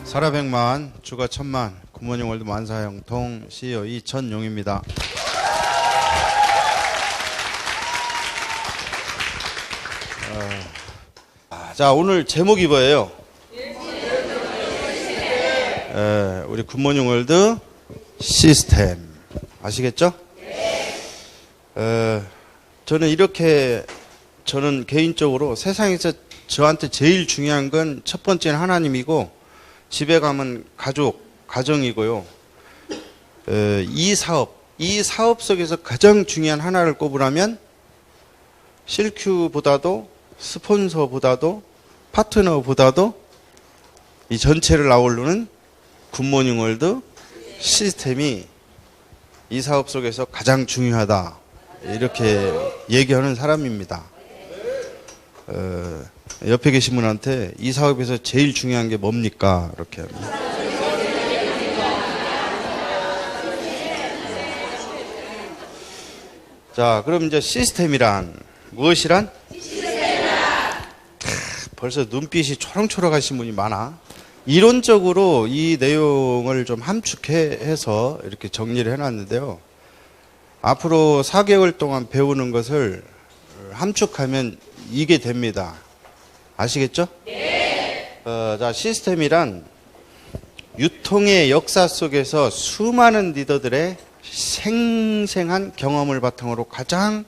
살아백만, 주가 천만, 굿모닝 월드 만사형통 CEO 이천용입니다. 자, 오늘 제목이 뭐예요? 우리 굿모닝 월드 시스템. 아시겠죠? 저는 개인적으로 세상에서 저한테 제일 중요한 건 첫 번째는 하나님이고, 집에 가면 가정이고요. 이 사업 속에서 가장 중요한 하나를 꼽으라면 CQ보다도 스폰서보다도 파트너보다도 이 전체를 아우르는 굿모닝 월드 시스템이 이 사업 속에서 가장 중요하다, 이렇게 얘기하는 사람입니다. 옆에 계신 분한테 이 사업에서 제일 중요한 게 뭡니까? 이렇게 합니다. 자, 그럼 이제 시스템이란 무엇이란? 벌써 눈빛이 초롱초롱하신 분이 많아. 이론적으로 이 내용을 좀 함축해서 이렇게 정리를 해놨는데요. 앞으로 4개월 동안 배우는 것을 함축하면 이게 됩니다. 아시겠죠? 네. 자, 시스템이란 유통의 역사 속에서 수많은 리더들의 생생한 경험을 바탕으로 가장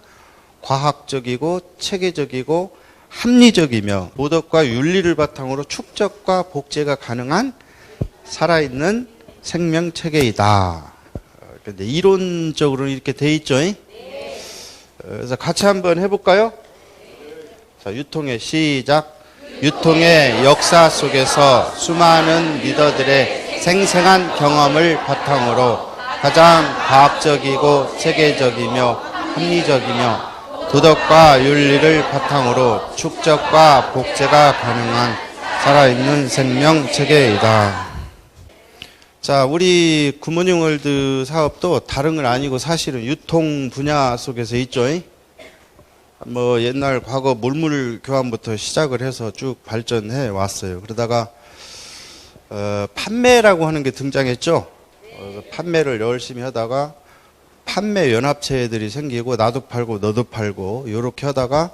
과학적이고 체계적이고 합리적이며 도덕과 윤리를 바탕으로 축적과 복제가 가능한 살아있는 생명체계이다. 근데 이론적으로는 이렇게 돼 있죠? 네. 그래서 같이 한번 해볼까요? 자, 유통의 시작. 유통의 역사 속에서 수많은 리더들의 생생한 경험을 바탕으로 가장 과학적이고 체계적이며 합리적이며 도덕과 윤리를 바탕으로 축적과 복제가 가능한 살아있는 생명체계이다. 자, 우리 굿모닝 월드 사업도 다른 건 아니고 사실은 유통 분야 속에서 있죠. 뭐 옛날 과거 물물 교환부터 시작을 해서 쭉 발전해 왔어요. 그러다가 판매라고 하는 게 등장했죠. 판매를 열심히 하다가 판매 연합체들이 생기고 나도 팔고 너도 팔고 이렇게 하다가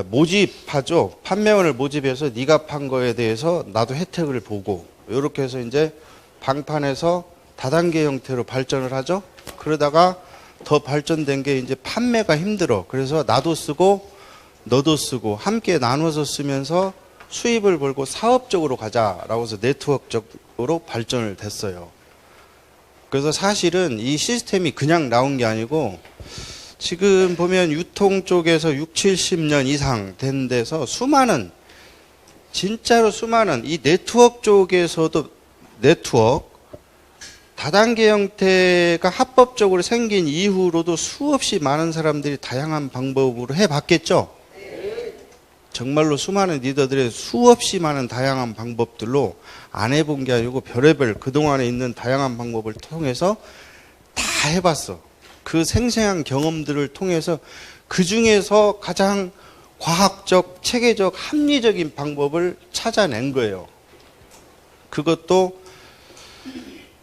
모집하죠. 판매원을 모집해서 네가 판 거에 대해서 나도 혜택을 보고 이렇게 해서 이제 방판에서 다단계 형태로 발전을 하죠. 그러다가 더 발전된 게 이제 판매가 힘들어. 그래서 나도 쓰고 너도 쓰고 함께 나눠서 쓰면서 수입을 벌고 사업적으로 가자라고 해서 네트워크적으로 발전을 됐어요. 그래서 사실은 이 시스템이 그냥 나온 게 아니고 지금 보면 유통 쪽에서 6, 70년 이상 된 데서 진짜로 수많은 이 네트워크 쪽에서도 네트워크 다단계 형태가 합법적으로 생긴 이후로도 수없이 많은 사람들이 다양한 방법으로 해봤겠죠? 정말로 수많은 리더들의 수없이 많은 다양한 방법들로 안 해본 게 아니고 별의별 그동안에 있는 다양한 방법을 통해서 다 해봤어. 그 생생한 경험들을 통해서 그 중에서 가장 과학적, 체계적, 합리적인 방법을 찾아낸 거예요. 그것도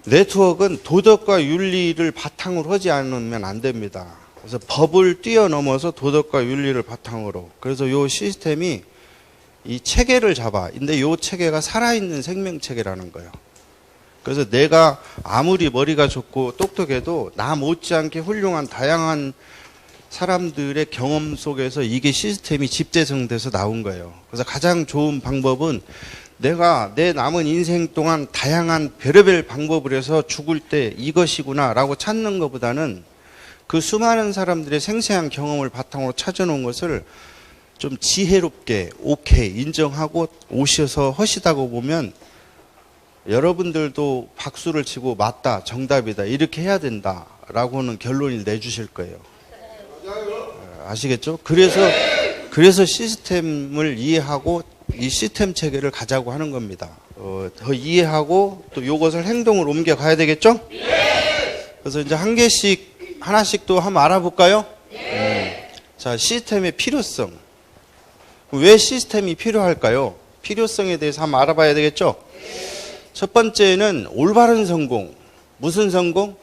네트워크는 도덕과 윤리를 바탕으로 하지 않으면 안 됩니다. 그래서 법을 뛰어넘어서 도덕과 윤리를 바탕으로. 그래서 이 시스템이 이 체계를 잡아. 근데 이 체계가 살아있는 생명체계라는 거예요. 그래서 내가 아무리 머리가 좋고 똑똑해도 나 못지않게 훌륭한 다양한 사람들의 경험 속에서 이게 시스템이 집대성돼서 나온 거예요. 그래서 가장 좋은 방법은 내가 내 남은 인생 동안 다양한 별의별 방법을 해서 죽을 때 이것이구나 라고 찾는 것보다는 그 수많은 사람들의 생생한 경험을 바탕으로 찾아놓은 것을 좀 지혜롭게 오케이 인정하고 오셔서 하시다고 보면 여러분들도 박수를 치고 맞다, 정답이다 이렇게 해야 된다 라고는 결론을 내주실 거예요. 아시겠죠? 그래서 시스템을 이해하고 이 시스템 체계를 가자고 하는 겁니다. 더 이해하고 또 이것을 행동으로 옮겨가야 되겠죠? 그래서 이제 하나씩 또 한번 알아볼까요? 자, 시스템의 필요성. 왜 시스템이 필요할까요? 필요성에 대해서 한번 알아봐야 되겠죠? 첫 번째는 올바른 성공. 무슨 성공?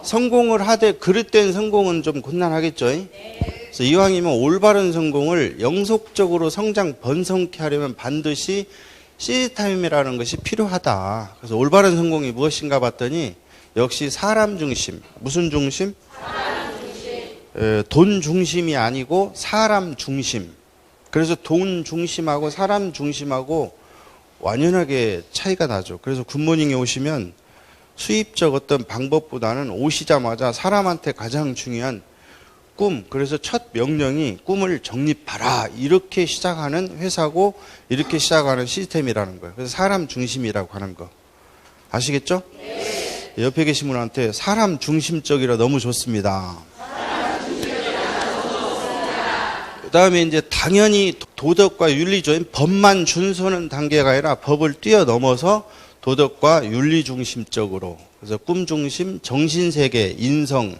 성공을 하되 그릇된 성공은 좀 곤란하겠죠. 그래서 이왕이면 올바른 성공을 영속적으로 성장 번성케 하려면 반드시 시스템이라는 것이 필요하다. 그래서 올바른 성공이 무엇인가 봤더니 역시 사람 중심. 무슨 중심? 사람 중심. 돈 중심이 아니고 사람 중심. 그래서 돈 중심하고 사람 중심하고 완연하게 차이가 나죠. 그래서 굿모닝에 오시면 수입적 어떤 방법보다는 오시자마자 사람한테 가장 중요한 꿈, 그래서 첫 명령이 꿈을 정립하라, 이렇게 시작하는 회사고 이렇게 시작하는 시스템이라는 거예요. 그래서 사람 중심이라고 하는 거 아시겠죠? 네. 옆에 계신 분한테 사람 중심적이라 너무 좋습니다. 그 다음에 이제 당연히 도덕과 윤리죠. 법만 준수하는 단계가 아니라 법을 뛰어넘어서 도덕과 윤리 중심적으로, 그래서 꿈 중심, 정신세계, 인성,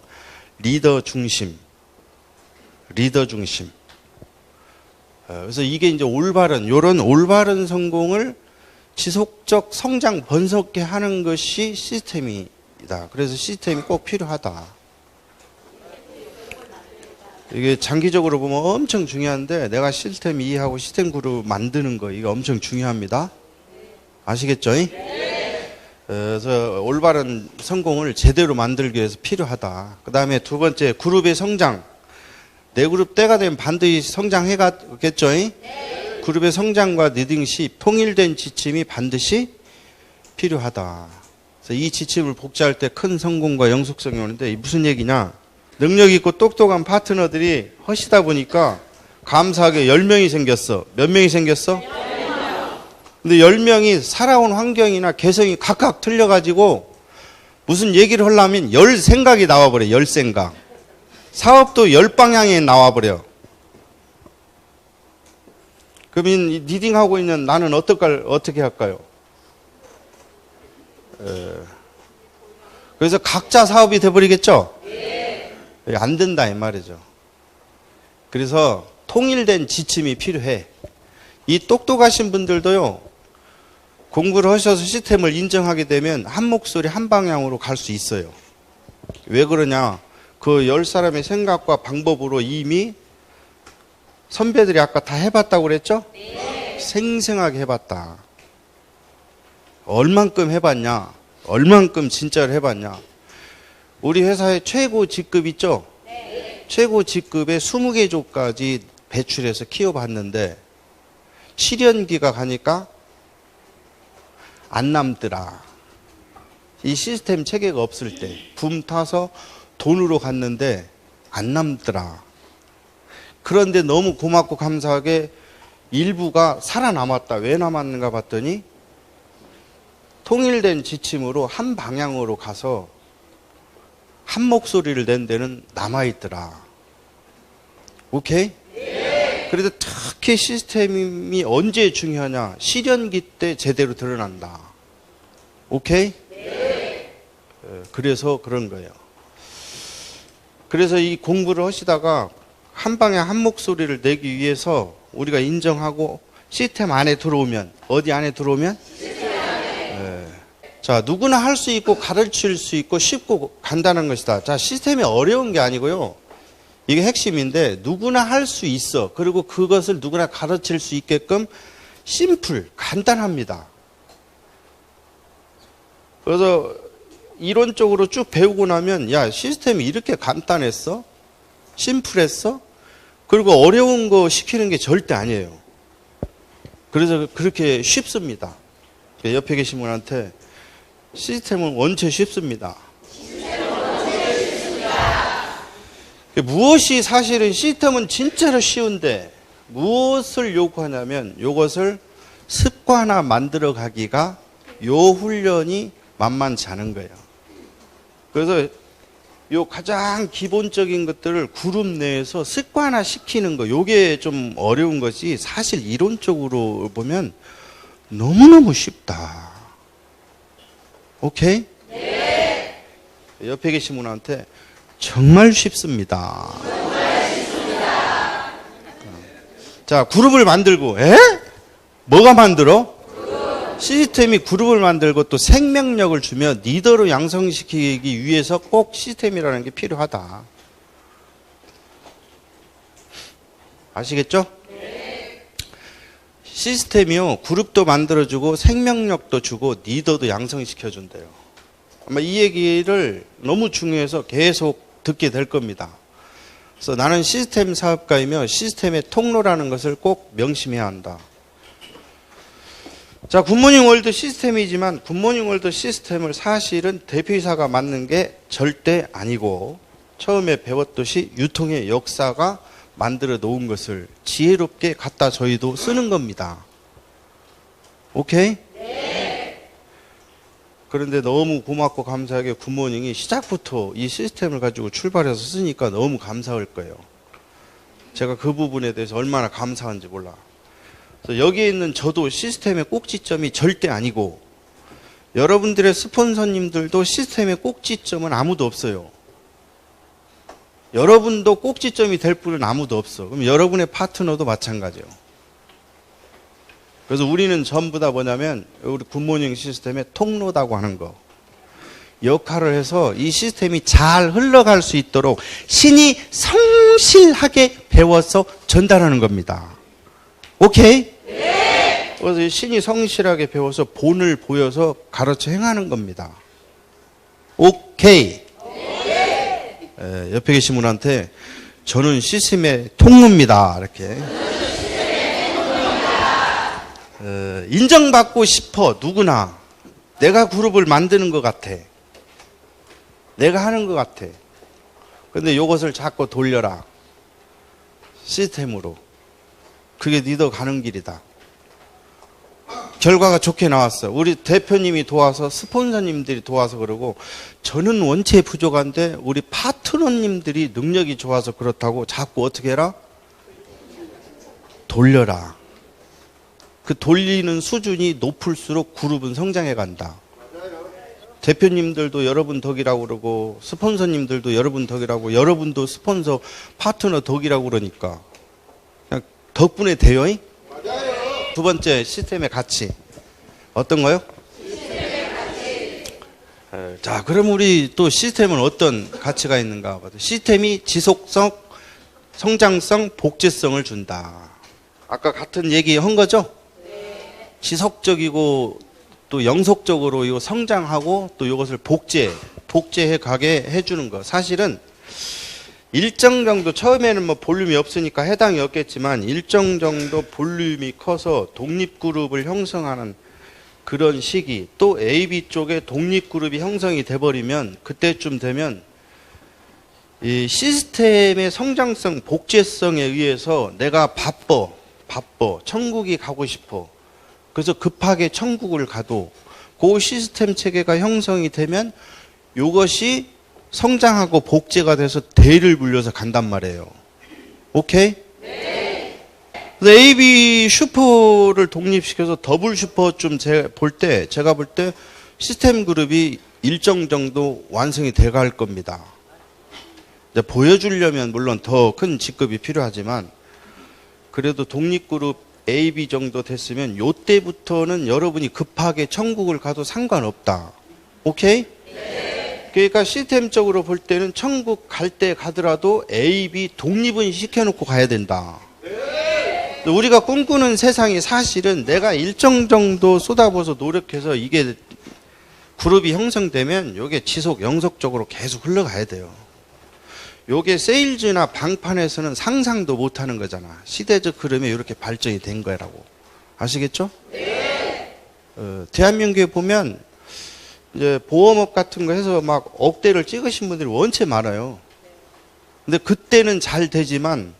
리더 중심. 그래서 이게 이제 요런 올바른 성공을 지속적 성장 번성케 하는 것이 시스템이다. 그래서 시스템이 꼭 필요하다. 이게 장기적으로 보면 엄청 중요한데, 내가 시스템 이해하고 시스템 그룹 만드는 거, 이거 엄청 중요합니다. 아시겠죠? 그래서 올바른 성공을 제대로 만들기 위해서 필요하다. 그 다음에 두 번째, 그룹의 성장. 내 그룹 때가 되면 반드시 성장해가겠죠? 네. 그룹의 성장과 리딩 시 통일된 지침이 반드시 필요하다. 그래서 이 지침을 복제할 때 큰 성공과 영속성이 오는데, 무슨 얘기냐? 능력 있고 똑똑한 파트너들이 허시다 보니까 감사하게 10명이 생겼어. 몇 명이 생겼어? 10명. 근데 10명이 살아온 환경이나 개성이 각각 틀려가지고 무슨 얘기를 하려면 10생각이 나와버려. 10생각. 사업도 10방향에 나와버려. 그러면 리딩하고 있는 나는 어떻게 할까요? 그래서 각자 사업이 돼버리겠죠? 안 된다 이 말이죠. 그래서 통일된 지침이 필요해. 이 똑똑하신 분들도요, 공부를 하셔서 시스템을 인정하게 되면 한 목소리 한 방향으로 갈 수 있어요. 왜 그러냐? 그 10사람의 생각과 방법으로 이미 선배들이 아까 다 해봤다고 그랬죠? 네. 생생하게 해봤다. 얼만큼 해봤냐? 얼만큼 진짜로 해봤냐? 우리 회사에 최고 직급 있죠? 네. 최고 직급에 20개 조까지 배출해서 키워봤는데 실현기가 가니까 안 남더라. 이 시스템 체계가 없을 때 붐 타서 돈으로 갔는데 안 남더라. 그런데 너무 고맙고 감사하게 일부가 살아남았다. 왜 남았는가 봤더니 통일된 지침으로 한 방향으로 가서 한 목소리를 낸 데는 남아있더라. 오케이? 네. 그래도 특히 시스템이 언제 중요하냐? 실현기 때 제대로 드러난다. 오케이? 네. 그래서 그런 거예요. 그래서 이 공부를 하시다가 한 방향 한 목소리를 내기 위해서 우리가 인정하고 시스템 안에 들어오면, 어디 안에 들어오면? 시스템 안에. 자, 누구나 할 수 있고 가르칠 수 있고 쉽고 간단한 것이다. 자, 시스템이 어려운 게 아니고요. 이게 핵심인데 누구나 할 수 있어. 그리고 그것을 누구나 가르칠 수 있게끔 심플, 간단합니다. 그래서 이론적으로 쭉 배우고 나면, 야, 시스템이 이렇게 간단했어? 심플했어? 그리고 어려운 거 시키는 게 절대 아니에요. 그래서 그렇게 쉽습니다. 옆에 계신 분한테 시스템은 원체 쉽습니다. 무엇이 사실은 시스템은 진짜로 쉬운데 무엇을 요구하냐면 이것을 습관화 만들어 가기가 요 훈련이 만만치 않은 거예요. 그래서 요 가장 기본적인 것들을 그룹 내에서 습관화 시키는 거, 요게 좀 어려운 것이 사실 이론적으로 보면 너무너무 쉽다. 오케이? 네. 옆에 계신 분한테 정말 쉽습니다. 정말 쉽습니다. 자, 그룹을 만들고, 뭐가 만들어? 그룹. 시스템이 그룹을 만들고 또 생명력을 주며 리더로 양성시키기 위해서 꼭 시스템이라는 게 필요하다. 아시겠죠? 시스템이요, 그룹도 만들어주고 생명력도 주고 리더도 양성시켜준대요. 아마 이 얘기를 너무 중요해서 계속 듣게 될 겁니다. 그래서 나는 시스템 사업가이며 시스템의 통로라는 것을 꼭 명심해야 한다. 자, 굿모닝 월드 시스템이지만 굿모닝 월드 시스템을 사실은 대표이사가 맡는 게 절대 아니고 처음에 배웠듯이 유통의 역사가 만들어 놓은 것을 지혜롭게 갖다 저희도 쓰는 겁니다. 오케이? 네. 그런데 너무 고맙고 감사하게 굿모닝이 시작부터 이 시스템을 가지고 출발해서 쓰니까 너무 감사할 거예요. 제가 그 부분에 대해서 얼마나 감사한지 몰라. 그래서 여기에 있는 저도 시스템의 꼭지점이 절대 아니고 여러분들의 스폰서님들도 시스템의 꼭지점은 아무도 없어요. 여러분도 꼭지점이 될 분은 아무도 없어. 그럼 여러분의 파트너도 마찬가지예요. 그래서 우리는 전부 다 뭐냐면 우리 굿모닝 시스템의 통로다고 하는 거. 역할을 해서 이 시스템이 잘 흘러갈 수 있도록 신이 성실하게 배워서 전달하는 겁니다. 오케이? 네. 그래서 신이 성실하게 배워서 본을 보여서 가르쳐 행하는 겁니다. 오케이? 옆에 계신 분한테 저는 시스템의 통로입니다. 이렇게. 인정받고 싶어. 누구나. 내가 그룹을 만드는 것 같아. 내가 하는 것 같아. 근데 이것을 자꾸 돌려라. 시스템으로. 그게 리더 가는 길이다. 결과가 좋게 나왔어. 우리 대표님이 도와서 스폰서님들이 도와서 그러고 저는 원체 부족한데 우리 파트너님들이 능력이 좋아서 그렇다고 자꾸 어떻게 해라? 돌려라. 그 돌리는 수준이 높을수록 그룹은 성장해 간다. 대표님들도 여러분 덕이라고 그러고 스폰서님들도 여러분 덕이라고 여러분도 스폰서 파트너 덕이라고 그러니까 그냥 덕분에 돼요. 두 번째 시스템의 가치 어떤 거요? 시스템의 가치. 자, 그럼 우리 또 시스템은 어떤 가치가 있는가? 시스템이 지속성, 성장성, 복제성을 준다. 아까 같은 얘기 한 거죠? 네. 지속적이고 또 영속적으로 이거 성장하고 또 이것을 복제해 가게 해주는 거. 사실은 일정 정도 처음에는 뭐 볼륨이 없으니까 해당이 없겠지만 일정 정도 볼륨이 커서 독립그룹을 형성하는 그런 시기 또 AB 쪽에 독립그룹이 형성이 돼버리면 그때쯤 되면 이 시스템의 성장성 복제성에 의해서 내가 바빠 천국이 가고 싶어 그래서 급하게 천국을 가도 그 시스템 체계가 형성이 되면 이것이 성장하고 복제가 돼서 대를 물려서 간단 말이에요. 오케이? 네. AB 슈퍼를 독립시켜서 더블 슈퍼쯤 제가 볼 때 시스템 그룹이 일정 정도 완성이 돼갈 겁니다. 이제 보여주려면 물론 더 큰 직급이 필요하지만 그래도 독립그룹 AB 정도 됐으면 요때부터는 여러분이 급하게 천국을 가도 상관없다. 오케이? 네. 그러니까 시스템적으로 볼 때는 천국 갈 때 가더라도 A, B 독립은 시켜놓고 가야 된다. 네. 우리가 꿈꾸는 세상이 사실은 내가 일정 정도 쏟아부어서 노력해서 이게 그룹이 형성되면 이게 지속 영속적으로 계속 흘러가야 돼요. 이게 세일즈나 방판에서는 상상도 못하는 거잖아. 시대적 흐름에 이렇게 발전이 된 거라고. 아시겠죠? 네. 대한민국에 보면 이제 보험업 같은 거 해서 막 억대를 찍으신 분들이 원체 많아요. 근데 그때는 잘 되지만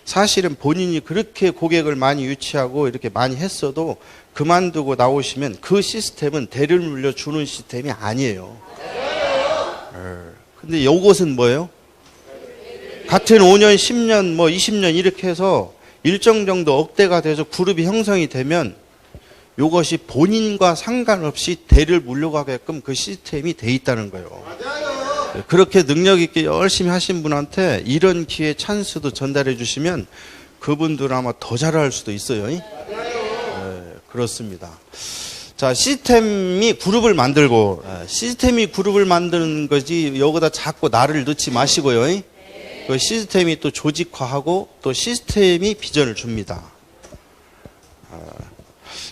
사실은 본인이 그렇게 고객을 많이 유치하고 이렇게 많이 했어도 그만두고 나오시면 그 시스템은 대를 물려주는 시스템이 아니에요. 근데 이것은 뭐예요? 같은 5년, 10년, 뭐 20년 이렇게 해서 일정 정도 억대가 돼서 그룹이 형성이 되면 이것이 본인과 상관없이 대를 물려가게끔 그 시스템이 돼 있다는 거예요. 맞아요. 그렇게 능력 있게 열심히 하신 분한테 이런 기회 찬스도 전달해 주시면 그분들은 아마 더 잘할 수도 있어요. 맞아요. 네, 그렇습니다. 자, 시스템이 그룹을 만들고, 시스템이 그룹을 만드는 거지, 여기다 자꾸 나를 넣지 마시고요. 그 시스템이 또 조직화하고, 또 시스템이 비전을 줍니다.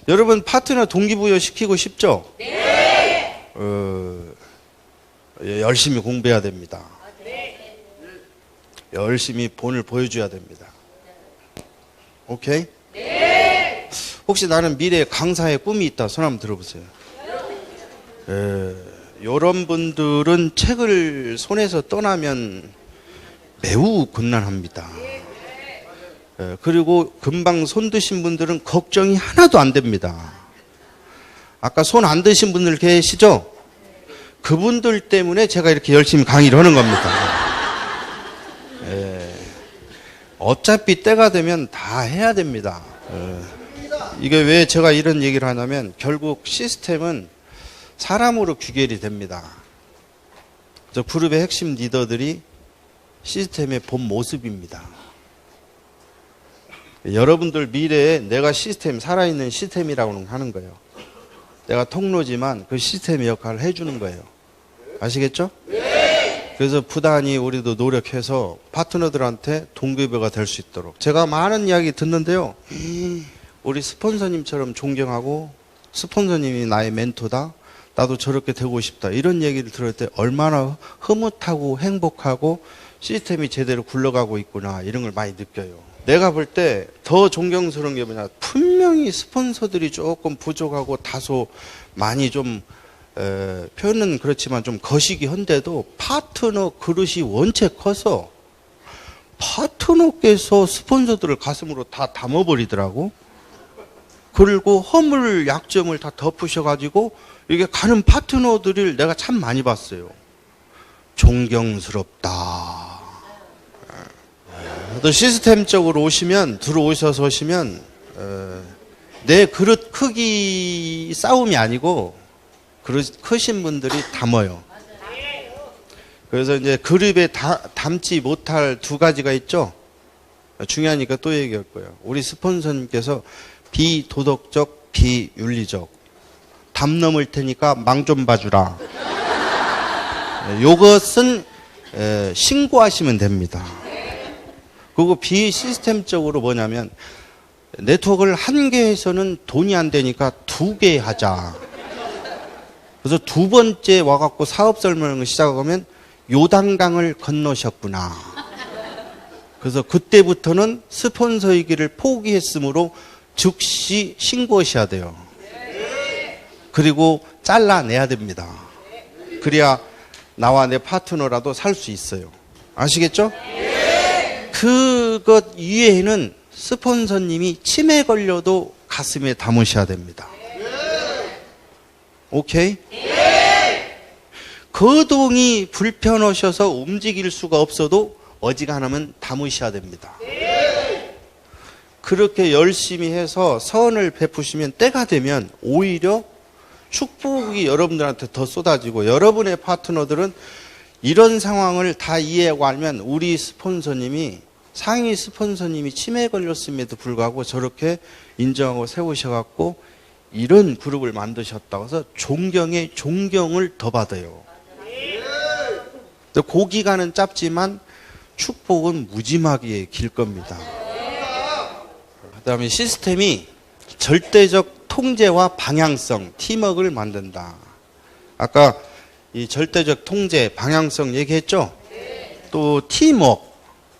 여러분, 파트너 동기부여 시키고 싶죠? 네! 열심히 공부해야 됩니다. 열심히 본을 보여줘야 됩니다. 오케이? 네! 혹시 나는 미래 강사의 꿈이 있다. 손 한번 들어보세요. 이런 분들은 책을 손에서 떠나면 매우 곤란합니다. 그리고 금방 손 드신 분들은 걱정이 하나도 안 됩니다. 아까 손 안 드신 분들 계시죠? 그분들 때문에 제가 이렇게 열심히 강의를 하는 겁니다. 어차피 때가 되면 다 해야 됩니다. 이게 왜 제가 이런 얘기를 하냐면 결국 시스템은 사람으로 귀결이 됩니다. 저 그룹의 핵심 리더들이 시스템의 본 모습입니다. 여러분들 미래에 내가 시스템, 살아있는 시스템이라고 하는 거예요. 내가 통로지만 그 시스템의 역할을 해주는 거예요. 아시겠죠? 그래서 부단히 우리도 노력해서 파트너들한테 동기부여가 될 수 있도록. 제가 많은 이야기 듣는데요. 우리 스폰서님처럼 존경하고 스폰서님이 나의 멘토다. 나도 저렇게 되고 싶다. 이런 얘기를 들을 때 얼마나 흐뭇하고 행복하고 시스템이 제대로 굴러가고 있구나. 이런 걸 많이 느껴요. 내가 볼 때 더 존경스러운 게 뭐냐. 분명히 스폰서들이 조금 부족하고 다소 많이 좀 표현은 그렇지만 좀 거시기 한데도 파트너 그릇이 원체 커서 파트너께서 스폰서들을 가슴으로 다 담아버리더라고. 그리고 허물 약점을 다 덮으셔가지고 이게 가는 파트너들을 내가 참 많이 봤어요. 존경스럽다. 또 시스템적으로 들어오셔서 오시면 내 그릇 크기 싸움이 아니고 그릇 크신 분들이 담아요. 그래서 이제 그릇에 담지 못할 두 가지가 있죠. 중요하니까 또 얘기할 거예요. 우리 스폰서님께서 비도덕적, 비윤리적. 담 넘을 테니까 망 좀 봐주라. 요것은 신고하시면 됩니다. 그리고 비시스템적으로 뭐냐면 네트워크를 한 개에서는 돈이 안 되니까 2개 하자. 그래서 두 번째 와갖고 사업 설명을 시작하면 요단강을 건너셨구나. 그래서 그때부터는 스폰서이기를 포기했으므로 즉시 신고하셔야 돼요. 그리고 잘라내야 됩니다. 그래야 나와 내 파트너라도 살 수 있어요. 아시겠죠? 그것 이외에는 스폰서님이 치매 걸려도 가슴에 담으셔야 됩니다. 오케이? 거동이 불편하셔서 움직일 수가 없어도 어지간하면 담으셔야 됩니다. 그렇게 열심히 해서 선을 베푸시면 때가 되면 오히려 축복이 여러분들한테 더 쏟아지고 여러분의 파트너들은 이런 상황을 다 이해하고 알면 우리 스폰서님이 상위 스폰서님이 치매에 걸렸음에도 불구하고 저렇게 인정하고 세우셔갖고 이런 그룹을 만드셨다고 해서 존경에 존경을 더 받아요. 그 기간은 짧지만 축복은 무지막이에 길 겁니다. 그 다음에 시스템이 절대적 통제와 방향성, 팀워크를 만든다. 아까 이 절대적 통제, 방향성 얘기했죠? 또 팀워크.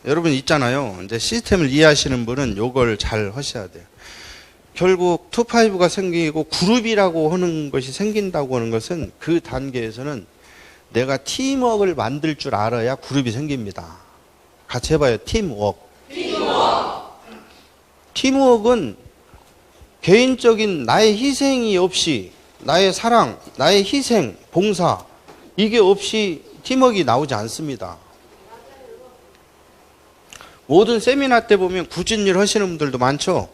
여러분 있잖아요. 이제 시스템을 이해하시는 분은 요걸 잘 하셔야 돼요. 결국 2-5가 생기고 그룹이라고 하는 것이 생긴다고 하는 것은 그 단계에서는 내가 팀워크를 만들 줄 알아야 그룹이 생깁니다. 같이 해봐요. 팀워크. 팀워크는 개인적인 나의 희생이 없이 나의 사랑, 나의 희생, 봉사 이게 없이 팀워크가 나오지 않습니다. 모든 세미나 때 보면 굳은 일 하시는 분들도 많죠?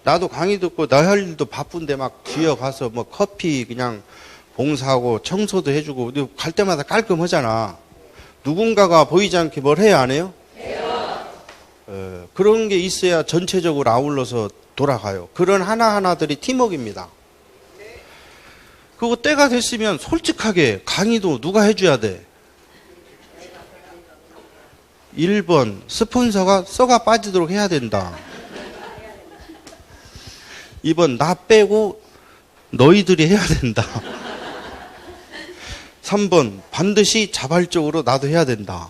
나도 강의 듣고 나 할 일도 바쁜데 막 기어가서 뭐 커피 그냥 봉사하고 청소도 해주고 갈 때마다 깔끔하잖아. 누군가가 보이지 않게 뭘 해야 안 해요? 그런 게 있어야 전체적으로 아울러서 돌아가요. 그런 하나하나들이 팀워크입니다. 그거 때가 됐으면 솔직하게 강의도 누가 해줘야 돼? 1번 스폰서가 썩어 빠지도록 해야 된다. 2번 나 빼고 너희들이 해야 된다. 3번 반드시 자발적으로 나도 해야 된다.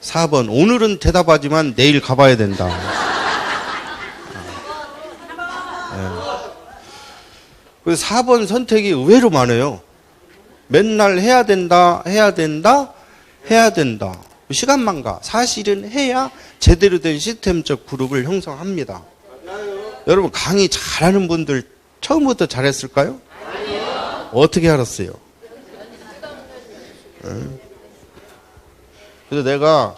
4번 오늘은 대답하지만 내일 가봐야 된다. 그래서 4번 선택이 의외로 많아요. 맨날 해야 된다, 해야 된다, 해야 된다. 시간만 가. 사실은 해야 제대로 된 시스템적 그룹을 형성합니다. 여러분 강의 잘하는 분들 처음부터 잘했을까요? 아니요. 어떻게 알았어요? 그래서 내가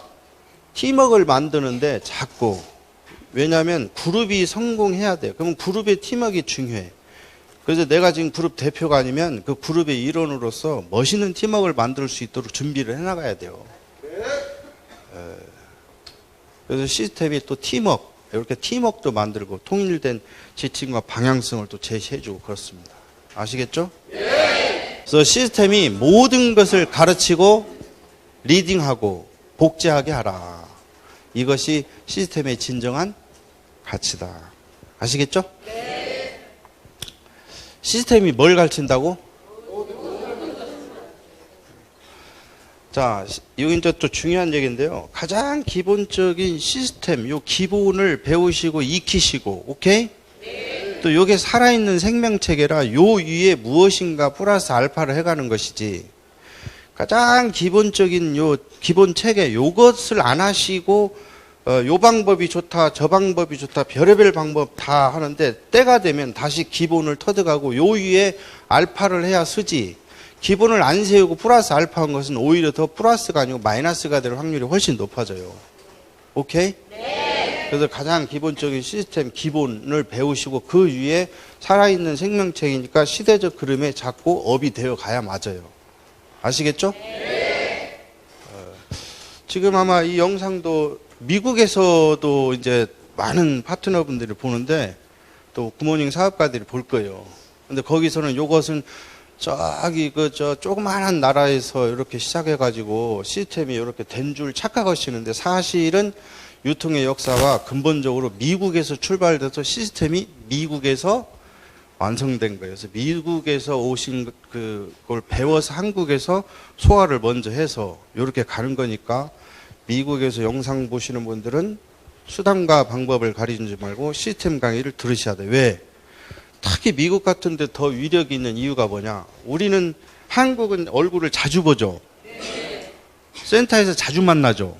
팀워크를 만드는데 자꾸, 왜냐하면 그룹이 성공해야 돼요. 그러면 그룹의 팀워크가 중요해. 그래서 내가 지금 그룹 대표가 아니면 그 그룹의 일원으로서 멋있는 팀워크를 만들 수 있도록 준비를 해나가야 돼요. 그래서 시스템이 또 팀워크, 이렇게 팀워크도 만들고 통일된 지침과 방향성을 또 제시해주고 그렇습니다. 아시겠죠? 그래서 시스템이 모든 것을 가르치고 리딩하고 복제하게 하라. 이것이 시스템의 진정한 가치다. 아시겠죠? 시스템이 뭘 가르친다고? 자, 이거 이제 또 중요한 얘기인데요. 가장 기본적인 시스템, 요 기본을 배우시고 익히시고, 오케이? 또 요게 살아있는 생명체계라 요 위에 무엇인가 플러스 알파를 해가는 것이지. 가장 기본적인 요 기본 체계, 요것을 안 하시고, 요 방법이 좋다, 저 방법이 좋다, 별의별 방법 다 하는데 때가 되면 다시 기본을 터득하고 요 위에 알파를 해야 쓰지. 기본을 안 세우고 플러스 알파한 것은 오히려 더 플러스가 아니고 마이너스가 될 확률이 훨씬 높아져요. 오케이? 네. 그래서 가장 기본적인 시스템 기본을 배우시고 그 위에 살아있는 생명체이니까 시대적 흐름에 자꾸 업이 되어 가야 맞아요. 아시겠죠? 네. 지금 아마 이 영상도 미국에서도 이제 많은 파트너분들이 보는데 또 굿모닝 사업가들이 볼 거예요. 근데 거기서는 요것은 저기 저 조그마한 나라에서 이렇게 시작해가지고 시스템이 이렇게 된 줄 착각하시는데 사실은 유통의 역사가 근본적으로 미국에서 출발돼서 시스템이 미국에서 완성된 거예요. 그래서 미국에서 오신 그걸 배워서 한국에서 소화를 먼저 해서 이렇게 가는 거니까 미국에서 영상 보시는 분들은 수단과 방법을 가리지 말고 시스템 강의를 들으셔야 돼요. 왜? 특히 미국 같은 데 더 위력이 있는 이유가 뭐냐? 우리는 한국은 얼굴을 자주 보죠. 센터에서 자주 만나죠.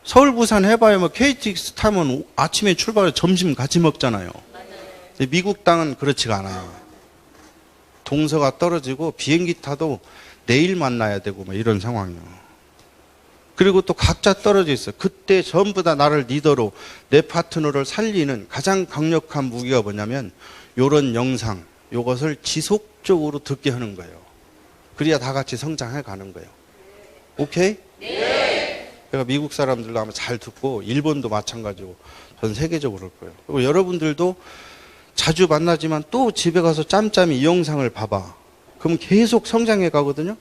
서울 부산 해봐야 뭐 KTX 타면 아침에 출발해 점심 같이 먹잖아요. 근데 미국 땅은 그렇지가 않아요. 동서가 떨어지고 비행기 타도 내일 만나야 되고 뭐 이런 상황이에요. 그리고 또 각자 떨어져 있어요. 그때 전부 다 나를 리더로 내 파트너를 살리는 가장 강력한 무기가 뭐냐면 요런 영상, 요것을 지속적으로 듣게 하는 거예요. 그래야 다 같이 성장해 가는 거예요. 오케이? 네. 그러니까 미국 사람들도 아마 잘 듣고 일본도 마찬가지고 전 세계적으로 그럴 거예요. 그리고 여러분들도 자주 만나지만 또 집에 가서 짬짬이 이 영상을 봐봐. 그럼 계속 성장해 가거든요.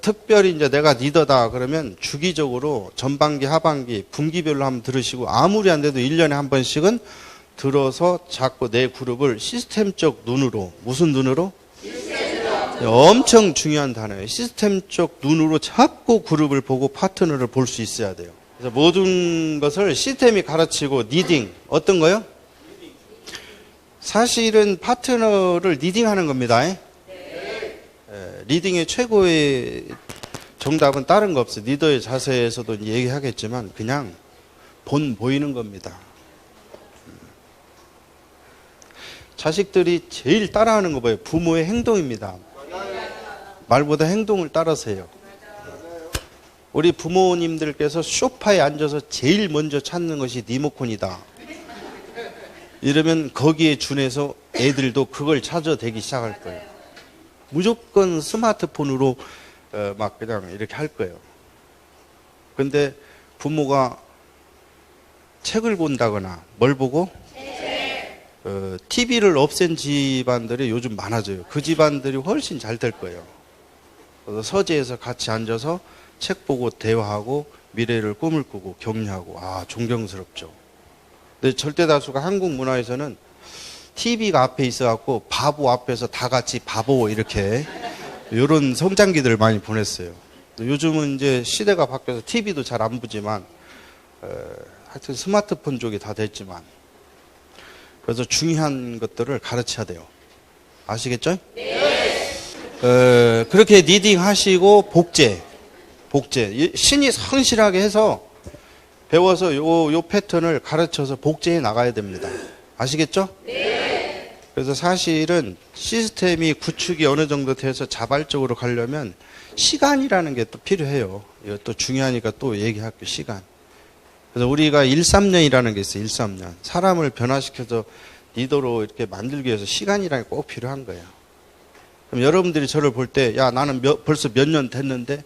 특별히 이제 내가 리더다 그러면 주기적으로 전반기, 하반기, 분기별로 한번 들으시고 아무리 안 돼도 1년에 한 번씩은 들어서 자꾸 내 그룹을 시스템적 눈으로, 무슨 눈으로? 시스템적. 엄청 중요한 단어예요. 시스템적 눈으로 자꾸 그룹을 보고 파트너를 볼 수 있어야 돼요. 그래서 모든 것을 시스템이 가르치고 리딩, 어떤 거요? 사실은 파트너를 리딩하는 겁니다. 리딩의 최고의 정답은 다른 거 없어요. 리더의 자세에서도 얘기하겠지만 그냥 보이는 겁니다. 자식들이 제일 따라하는 거 뭐예요? 부모의 행동입니다. 말보다 행동을 따라서요. 우리 부모님들께서 소파에 앉아서 제일 먼저 찾는 것이 리모컨이다. 이러면 거기에 준해서 애들도 그걸 찾아대기 시작할 거예요. 무조건 스마트폰으로 막 그냥 이렇게 할 거예요. 근데 부모가 책을 본다거나 뭘 보고? TV를 없앤 집안들이 요즘 많아져요. 그 집안들이 훨씬 잘 될 거예요. 그래서 서재에서 같이 앉아서 책 보고 대화하고 미래를 꿈을 꾸고 격려하고, 아, 존경스럽죠. 근데 절대 다수가 한국 문화에서는 TV가 앞에 있어갖고 바보 앞에서 다 같이 바보 이렇게 이런 성장기들을 많이 보냈어요. 요즘은 이제 시대가 바뀌어서 TV도 잘 안 보지만 하여튼 스마트폰 쪽이 다 됐지만, 그래서 중요한 것들을 가르쳐야 돼요. 아시겠죠? 네. 그렇게 리딩 하시고 복제 신이 성실하게 해서 배워서 요 패턴을 가르쳐서 복제해 나가야 됩니다. 아시겠죠? 네. 그래서 사실은 시스템이 구축이 어느 정도 돼서 자발적으로 가려면 시간이라는 게 또 필요해요. 이거 또 중요하니까 또 얘기할게요. 시간. 그래서 우리가 1~3년이라는 게 있어요. 1~3년. 사람을 변화시켜서 리더로 이렇게 만들기 위해서 시간이라는 게 꼭 필요한 거예요. 그럼 여러분들이 저를 볼 때, 야, 나는 벌써 몇 년 됐는데,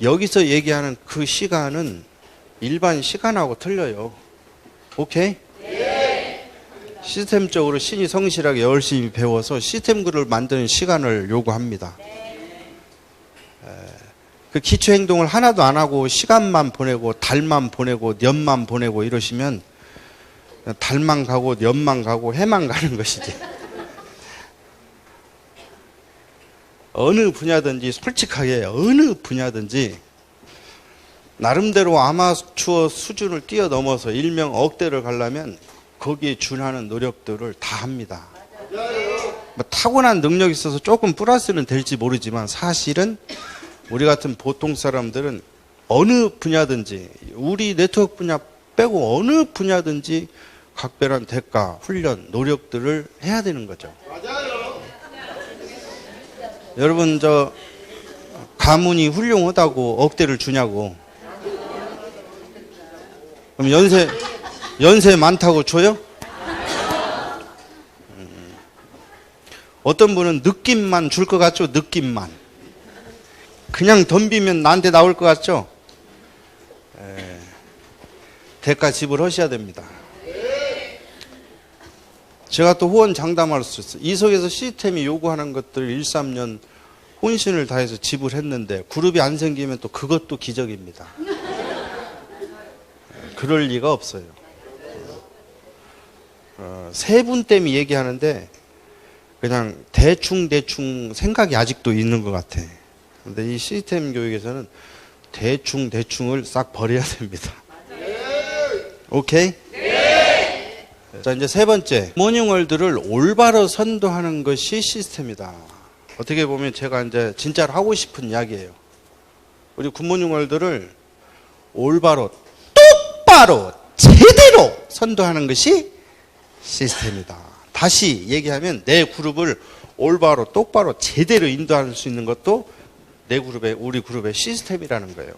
여기서 얘기하는 그 시간은 일반 시간하고 틀려요. 오케이? 네. 시스템적으로 신이 성실하게 열심히 배워서 시스템 글을 만드는 시간을 요구합니다. 그 기초 행동을 하나도 안 하고 시간만 보내고 달만 보내고 년만 보내고 이러시면 달만 가고 년만 가고 해만 가는 것이지. 어느 분야든지 솔직하게 어느 분야든지 나름대로 아마추어 수준을 뛰어넘어서 일명 억대를 가려면 거기에 준하는 노력들을 다 합니다. 뭐 타고난 능력이 있어서 조금 플러스는 될지 모르지만 사실은 우리 같은 보통 사람들은 어느 분야든지 우리 네트워크 분야 빼고 어느 분야든지 각별한 대가, 훈련, 노력들을 해야 되는 거죠. 맞아요. 여러분 저 가문이 훌륭하다고 억대를 주냐고. 그럼 연세 많다고 줘요? 어떤 분은 느낌만 줄 것 같죠? 느낌만. 그냥 덤비면 나한테 나올 것 같죠? 대가 지불하셔야 됩니다. 제가 또 후원 장담할 수 있어요. 이 속에서 시스템이 요구하는 것들을 1~3년 혼신을 다해서 지불했는데 그룹이 안 생기면 또 그것도 기적입니다. 그럴 리가 없어요. 세 분 때문에 얘기하는데 그냥 대충 생각이 아직도 있는 것 같아. 근데 이 시스템 교육에서는 대충을 싹 버려야 됩니다. 오케이? 네. 자, 이제 세 번째. 굿모닝월드를 올바로 선도하는 것이 시스템이다. 어떻게 보면 제가 이제 진짜로 하고 싶은 이야기예요. 우리 굿모닝월드를 올바로, 똑바로, 제대로 선도하는 것이 시스템이다. 다시 얘기하면 내 그룹을 올바로, 똑바로, 제대로 인도할 수 있는 것도 우리 그룹의 시스템이라는 거예요.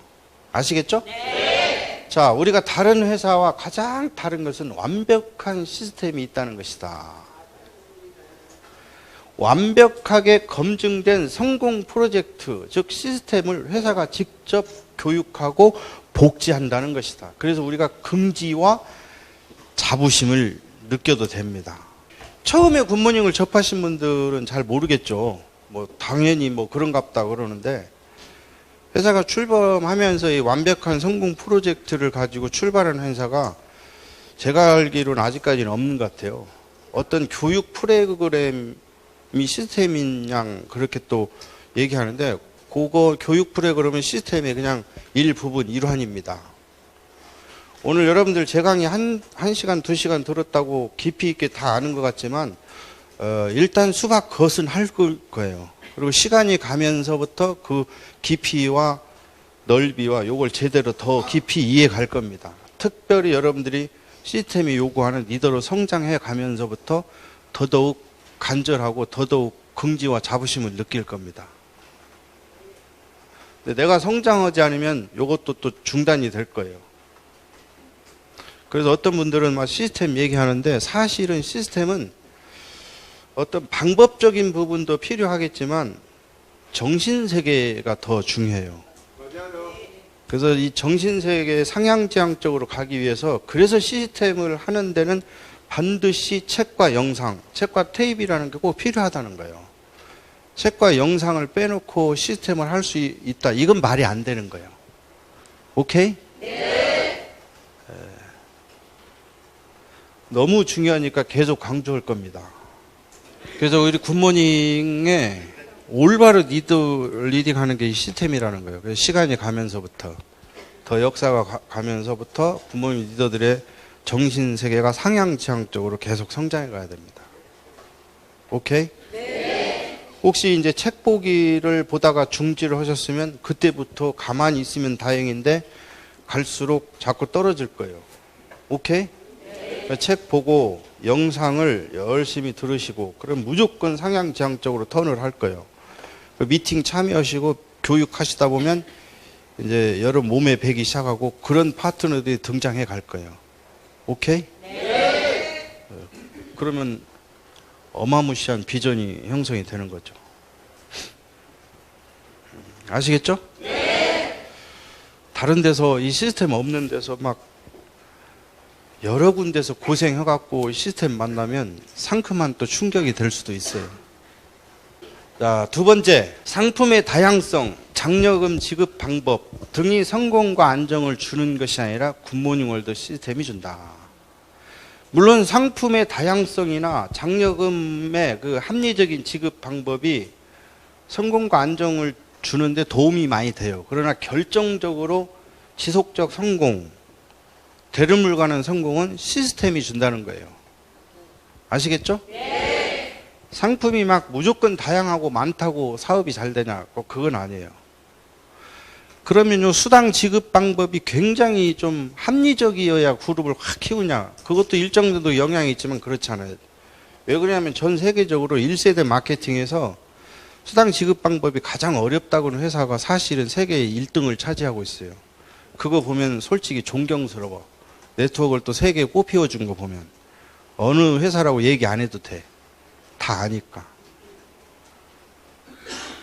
아시겠죠? 네. 자, 우리가 다른 회사와 가장 다른 것은 완벽한 시스템이 있다는 것이다. 완벽하게 검증된 성공 프로젝트, 즉 시스템을 회사가 직접 교육하고 복지한다는 것이다. 그래서 우리가 긍지와 자부심을 느껴도 됩니다. 처음에 굿모닝을 접하신 분들은 잘 모르겠죠. 뭐 당연히 뭐 그런갑다 그러는데 회사가 출범하면서 이 완벽한 성공 프로젝트를 가지고 출발한 회사가 제가 알기로는 아직까지는 없는 것 같아요. 어떤 교육 프로그램이 시스템인 양 그렇게 또 얘기하는데 그거 교육 프로그램은 시스템의 그냥 일부분, 일환입니다. 오늘 여러분들 제 강의 1시간, 2시간 들었다고 깊이 있게 다 아는 것 같지만 일단 수박 겉은 할 거예요. 그리고 시간이 가면서부터 그 깊이와 넓이와 요걸 제대로 더 깊이 이해해 갈 겁니다. 특별히 여러분들이 시스템이 요구하는 리더로 성장해 가면서부터 더더욱 간절하고 더더욱 긍지와 자부심을 느낄 겁니다. 근데 내가 성장하지 않으면 요것도 또 중단이 될 거예요. 그래서 어떤 분들은 막 시스템 얘기하는데 사실은 시스템은 어떤 방법적인 부분도 필요하겠지만 정신세계가 더 중요해요. 그래서 이 정신세계 상향지향적으로 가기 위해서 그래서 시스템을 하는 데는 반드시 책과 영상, 책과 테이프라는 게 꼭 필요하다는 거예요. 책과 영상을 빼놓고 시스템을 할 수 있다. 이건 말이 안 되는 거예요. 오케이? 네. 너무 중요하니까 계속 강조할 겁니다. 그래서 우리 굿모닝에 올바로 리딩하는 게 이 시스템이라는 거예요. 그래서 시간이 가면서부터 더 역사가 가면서부터 굿모닝 리더들의 정신 세계가 상향지향적으로 계속 성장해 가야 됩니다. 오케이? 네. 혹시 이제 책 보기를 보다가 중지를 하셨으면 그때부터 가만히 있으면 다행인데 갈수록 자꾸 떨어질 거예요. 오케이? 네. 책 보고 영상을 열심히 들으시고 그럼 무조건 상향지향적으로 턴을 할 거예요. 미팅 참여하시고 교육하시다 보면 이제 여러 몸에 배기 시작하고 그런 파트너들이 등장해 갈 거예요. 오케이? 네. 그러면 어마무시한 비전이 형성이 되는 거죠. 아시겠죠? 네. 다른 데서 이 시스템 없는 데서 막 여러 군데서 고생해갖고 시스템 만나면 상큼한 또 충격이 될 수도 있어요. 자, 두 번째, 상품의 다양성, 장려금 지급 방법 등이 성공과 안정을 주는 것이 아니라 굿모닝 월드 시스템이 준다. 물론 상품의 다양성이나 장려금의 그 합리적인 지급 방법이 성공과 안정을 주는데 도움이 많이 돼요. 그러나 결정적으로 지속적 성공, 대름을 가는 성공은 시스템이 준다는 거예요. 아시겠죠? 네. 상품이 막 무조건 다양하고 많다고 사업이 잘 되냐? 그건 아니에요. 그러면요, 수당 지급 방법이 굉장히 좀 합리적이어야 그룹을 확 키우냐? 그것도 일정 정도 영향이 있지만 그렇지 않아요. 왜 그러냐면 전 세계적으로 1세대 마케팅에서 수당 지급 방법이 가장 어렵다고 하는 회사가 사실은 세계의 1등을 차지하고 있어요. 그거 보면 솔직히 존경스러워. 네트워크를 또 세계에 꼽히어준 거 보면 어느 회사라고 얘기 안 해도 돼. 다 아니까.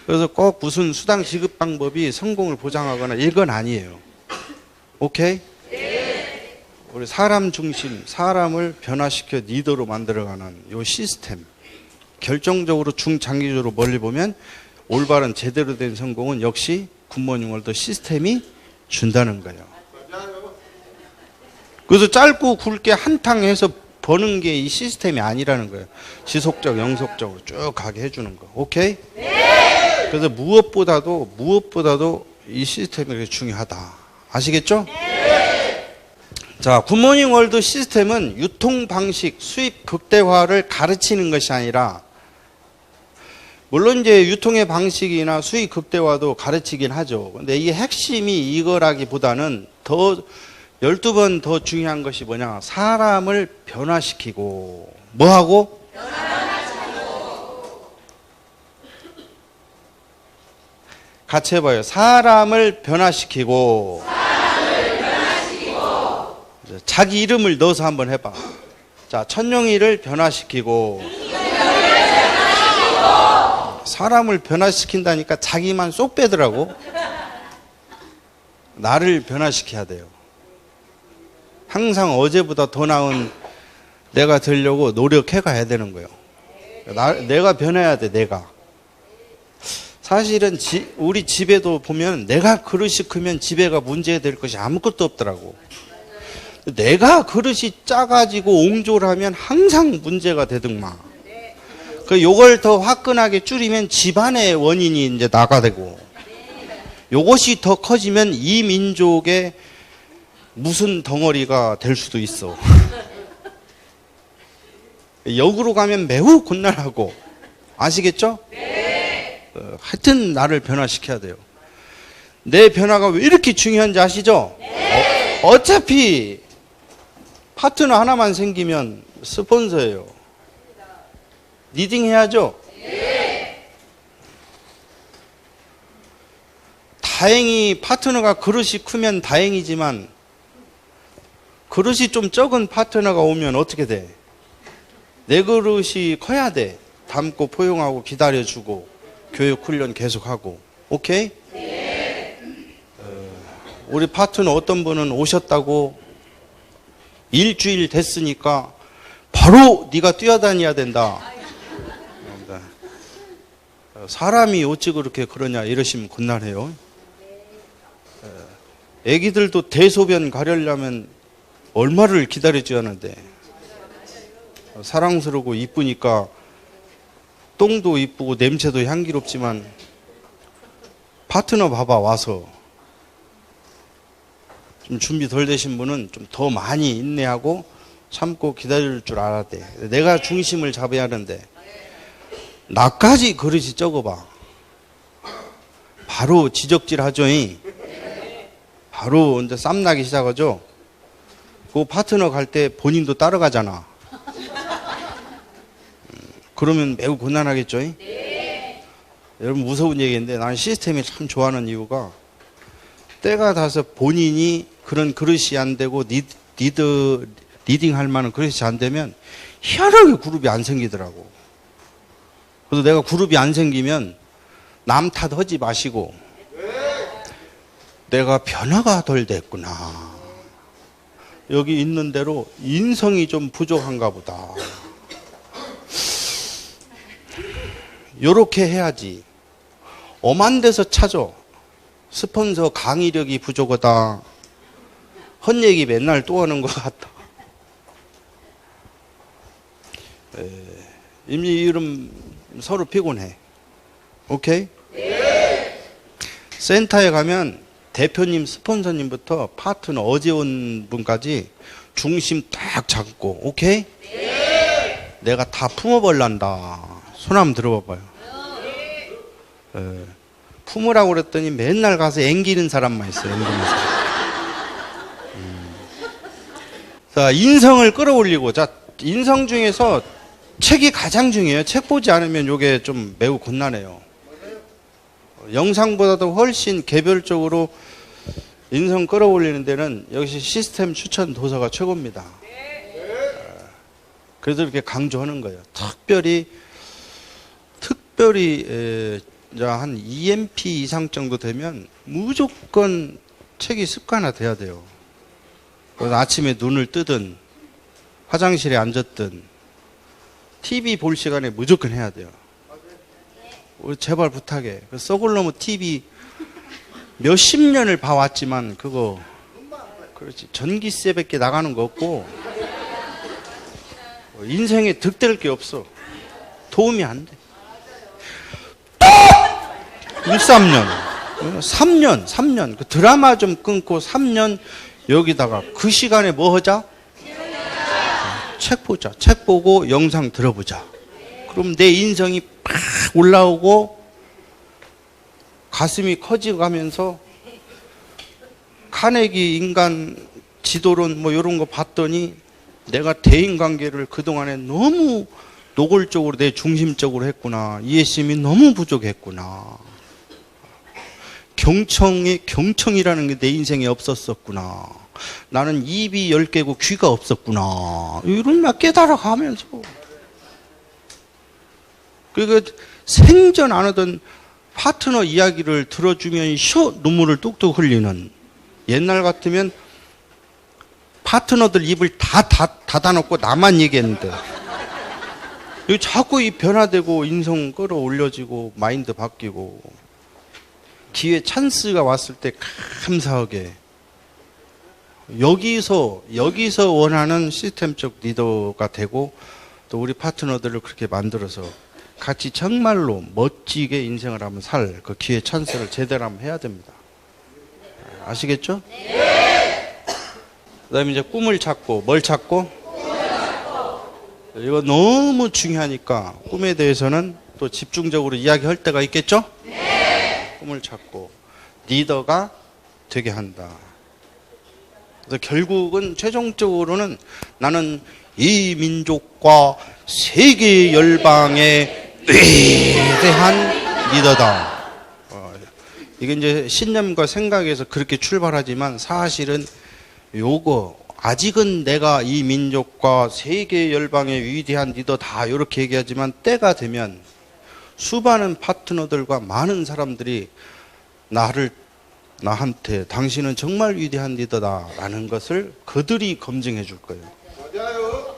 그래서 꼭 무슨 수당 지급 방법이 성공을 보장하거나 이건 아니에요. 오케이? 네. 우리 사람 중심, 사람을 변화시켜 리더로 만들어가는 이 시스템. 결정적으로 중장기적으로 멀리 보면 올바른 제대로 된 성공은 역시 굿모닝 월드 시스템이 준다는 거예요. 그래서 짧고 굵게 한탕해서 버는 게 이 시스템이 아니라는 거예요. 지속적, 영속적으로 쭉 가게 해주는 거. 오케이? 네. 그래서 무엇보다도 이 시스템이 그렇게 중요하다. 아시겠죠? 네. 자, 굿모닝 월드 시스템은 유통 방식, 수입 극대화를 가르치는 것이 아니라, 물론 이제 유통의 방식이나 수입 극대화도 가르치긴 하죠. 근데 이 핵심이 이거라기보다는 더 12번 더 중요한 것이 뭐냐? 사람을 변화시키고 뭐하고? 변화시키고. 같이 해봐요. 사람을 변화시키고. 자기 이름을 넣어서 한번 해봐. 자, 천룡이를 변화시키고. 사람을 변화시킨다니까 자기만 쏙 빼더라고. 나를 변화시켜야 돼요. 항상 어제보다 더 나은 내가 되려고 노력해 가야 되는 거예요. 내가 변해야 돼, 내가. 사실은 우리 집에도 보면 내가 그릇이 크면 집에가 문제될 것이 아무것도 없더라고. 내가 그릇이 작아지고 옹졸하면 항상 문제가 되더만. 요걸 더 화끈하게 줄이면 집안의 원인이 이제 나가 되고, 요것이 더 커지면 이 민족의 무슨 덩어리가 될 수도 있어. 역으로 가면 매우 곤란하고. 아시겠죠? 네. 하여튼 나를 변화시켜야 돼요. 내 변화가 왜 이렇게 중요한지 아시죠? 네. 어차피 파트너 하나만 생기면 스폰서예요. 리딩 해야죠? 네. 다행히 파트너가 그릇이 크면 다행이지만 그릇이 좀 적은 파트너가 오면 어떻게 돼? 내 그릇이 커야 돼. 담고 포용하고 기다려주고 교육 훈련 계속하고. 오케이? 네. 우리 파트너 어떤 분은 오셨다고 일주일 됐으니까 바로 네가 뛰어다녀야 된다. 사람이 어찌 그렇게 그러냐 이러시면 곤란해요. 애기들도 대소변 가려려면 얼마를 기다려줘야 하는데, 사랑스러우고 이쁘니까 똥도 이쁘고 냄새도 향기롭지만 파트너 봐봐 와서 좀 준비 덜 되신 분은 좀 더 많이 인내하고 참고 기다릴 줄 알아야 돼. 내가 중심을 잡아야 하는데 나까지 그릇이 적어봐. 바로 지적질하죠. 바로 이제 쌈나기 시작하죠. 그 파트너 갈 때 본인도 따라가잖아. 그러면 매우 곤란하겠죠. 네. 여러분 무서운 얘기인데 나는 시스템이 참 좋아하는 이유가 때가 닿아서 본인이 그런 그릇이 안 되고 리딩할 만한 그릇이 안 되면 희한하게 그룹이 안 생기더라고. 그래서 내가 그룹이 안 생기면 남 탓하지 마시고 내가 변화가 덜 됐구나. 여기 있는 대로 인성이 좀 부족한가 보다. 요렇게 해야지. 엄한 데서 찾아. 스폰서 강의력이 부족하다. 헛얘기 맨날 또 하는 것 같다. 이미 이름 서로 피곤해. 오케이? 네. 센터에 가면 대표님, 스폰서님부터 파트너 어제 온 분까지 중심 딱 잡고, 오케이? 네. 내가 다 품어버란다. 손 한번 들어봐봐요. 네. 품으라고 그랬더니 맨날 가서 앵기는 사람만 있어요. 앵기는 사람. 자, 인성을 끌어올리고, 자, 인성 중에서 책이 가장 중요해요. 책 보지 않으면 이게 좀 매우 곤란해요. 영상보다도 훨씬 개별적으로 인성 끌어올리는 데는 역시 시스템 추천 도서가 최고입니다. 그래서 이렇게 강조하는 거예요. 특별히 한 EMP 이상 정도 되면 무조건 책이 습관화 돼야 돼요. 그래서 아침에 눈을 뜨든 화장실에 앉았든 TV 볼 시간에 무조건 해야 돼요. 우리 제발 부탁해. 그 썩을 놈의 TV 몇십 년을 봐왔지만 그거 그렇지 전기세밖에 나가는 거 없고 인생에 득될 게 없어. 도움이 안 돼. 또 3년 그 드라마 좀 끊고 3년 여기다가 그 시간에 뭐 하자? 책 보자. 책 보고 영상 들어보자. 그럼 내 인성이 팍 올라오고 가슴이 커져가면서 카네기 인간 지도론 뭐 이런 거 봤더니 내가 대인관계를 그동안에 너무 노골적으로 내 중심적으로 했구나. 이해심이 너무 부족했구나. 경청이라는 게 내 인생에 없었었구나. 나는 입이 10개고 귀가 없었구나. 이런 막 깨달아가면서. 그러니까 생전 안 하던 파트너 이야기를 들어주면 눈물을 뚝뚝 흘리는. 옛날 같으면 파트너들 입을 다 닫아놓고 나만 얘기했는데 자꾸 이 변화되고 인성 끌어올려지고 마인드 바뀌고 기회 찬스가 왔을 때 감사하게 여기서 원하는 시스템적 리더가 되고 또 우리 파트너들을 그렇게 만들어서 같이 정말로 멋지게 인생을 한번 살 그 기회 찬스를 제대로 한번 해야 됩니다. 아시겠죠? 네. 그다음에 이제 꿈을 찾고 뭘 찾고? 이거 너무 중요하니까 꿈에 대해서는 또 집중적으로 이야기할 때가 있겠죠? 네. 꿈을 찾고 리더가 되게 한다. 그래서 결국은 최종적으로는 나는 이 민족과 세계 열방의 위대한 리더다. 이게 이제 신념과 생각에서 그렇게 출발하지만 사실은 요거 아직은 내가 이 민족과 세계 열방의 위대한 리더다 이렇게 얘기하지만 때가 되면 수많은 파트너들과 많은 사람들이 나한테 당신은 정말 위대한 리더다라는 것을 그들이 검증해 줄 거예요. 맞아요.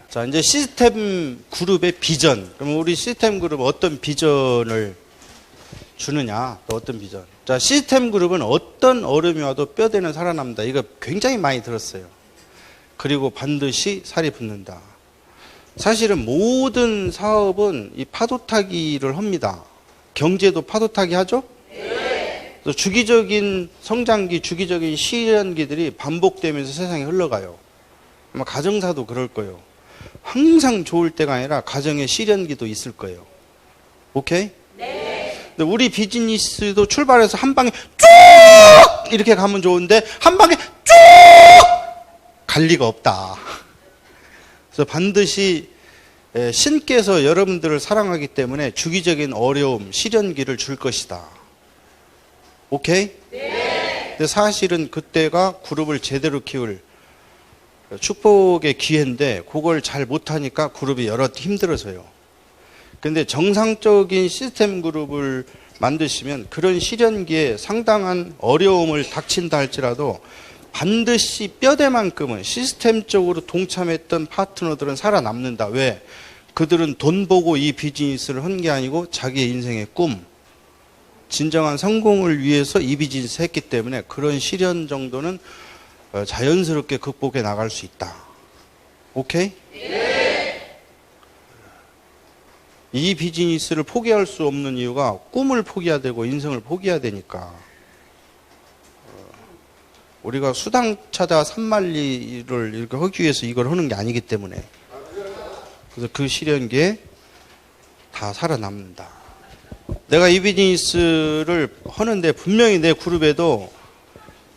자, 이제 시스템 그룹의 비전. 그럼 우리 시스템 그룹 어떤 비전을 주느냐? 또 어떤 비전? 자, 시스템 그룹은 어떤 어려움이 와도 뼈대는 살아남는다. 이거 굉장히 많이 들었어요. 그리고 반드시 살이 붙는다. 사실은 모든 사업은 이 파도타기를 합니다. 경제도 파도타기 하죠? 네. 주기적인 성장기, 주기적인 시련기들이 반복되면서 세상에 흘러가요. 아마 가정사도 그럴 거예요. 항상 좋을 때가 아니라 가정의 시련기도 있을 거예요. 오케이? 네. 근데 우리 비즈니스도 출발해서 한 방에 쭉 이렇게 가면 좋은데 한 방에 쭉 갈 리가 없다. 그래서 반드시 신께서 여러분들을 사랑하기 때문에 주기적인 어려움, 시련기를 줄 것이다. 오케이? 네. 근데 사실은 그때가 그룹을 제대로 키울 축복의 기회인데 그걸 잘 못하니까 그룹이 여러 힘들어서요. 근데 정상적인 시스템 그룹을 만드시면 그런 시련기에 상당한 어려움을 닥친다 할지라도 반드시 뼈대만큼은 시스템적으로 동참했던 파트너들은 살아남는다. 왜? 그들은 돈 보고 이 비즈니스를 한 게 아니고 자기의 인생의 꿈, 진정한 성공을 위해서 이 비즈니스 했기 때문에 그런 시련 정도는 자연스럽게 극복해 나갈 수 있다. 오케이? 네. 이 비즈니스를 포기할 수 없는 이유가 꿈을 포기해야 되고 인생을 포기해야 되니까. 우리가 수당 찾아 산만리를 이렇게 하기 위해서 이걸 하는 게 아니기 때문에. 그래서 그 시련기에 다 살아남는다. 내가 이 비즈니스를 하는데 분명히 내 그룹에도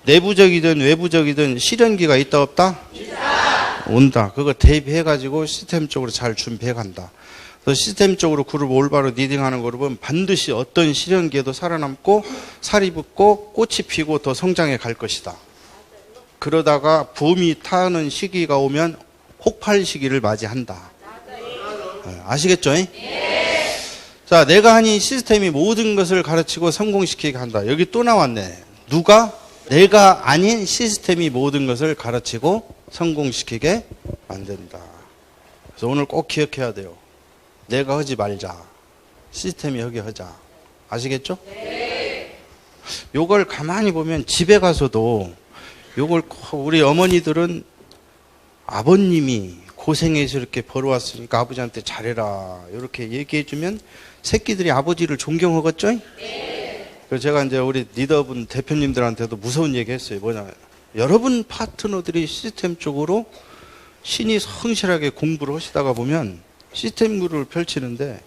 내부적이든 외부적이든 시련기가 있다 없다? 있다. 온다. 그거 대비해가지고 시스템적으로 잘 준비해간다. 그래서 시스템적으로 그룹 올바로 리딩하는 그룹은 반드시 어떤 시련기에도 살아남고 살이 붙고 꽃이 피고 더 성장해 갈 것이다. 그러다가 붐이 타는 시기가 오면 폭발 시기를 맞이한다. 아시겠죠? 네. 자, 내가 한 이 시스템이 모든 것을 가르치고 성공시키게 한다. 여기 또 나왔네. 누가? 내가 아닌 시스템이 모든 것을 가르치고 성공시키게 만든다. 그래서 오늘 꼭 기억해야 돼요. 내가 하지 말자. 시스템이 하게 하자. 아시겠죠? 네. 요걸 가만히 보면 집에 가서도 요걸 우리 어머니들은 아버님이 고생해서 이렇게 벌어왔으니까 아버지한테 잘해라 이렇게 얘기해주면 새끼들이 아버지를 존경하겠죠? 네. 그래서 제가 이제 우리 리더분 대표님들한테도 무서운 얘기 했어요. 뭐냐, 여러분 파트너들이 시스템 쪽으로 신이 성실하게 공부를 하시다가 보면 시스템 그룹을 펼치는데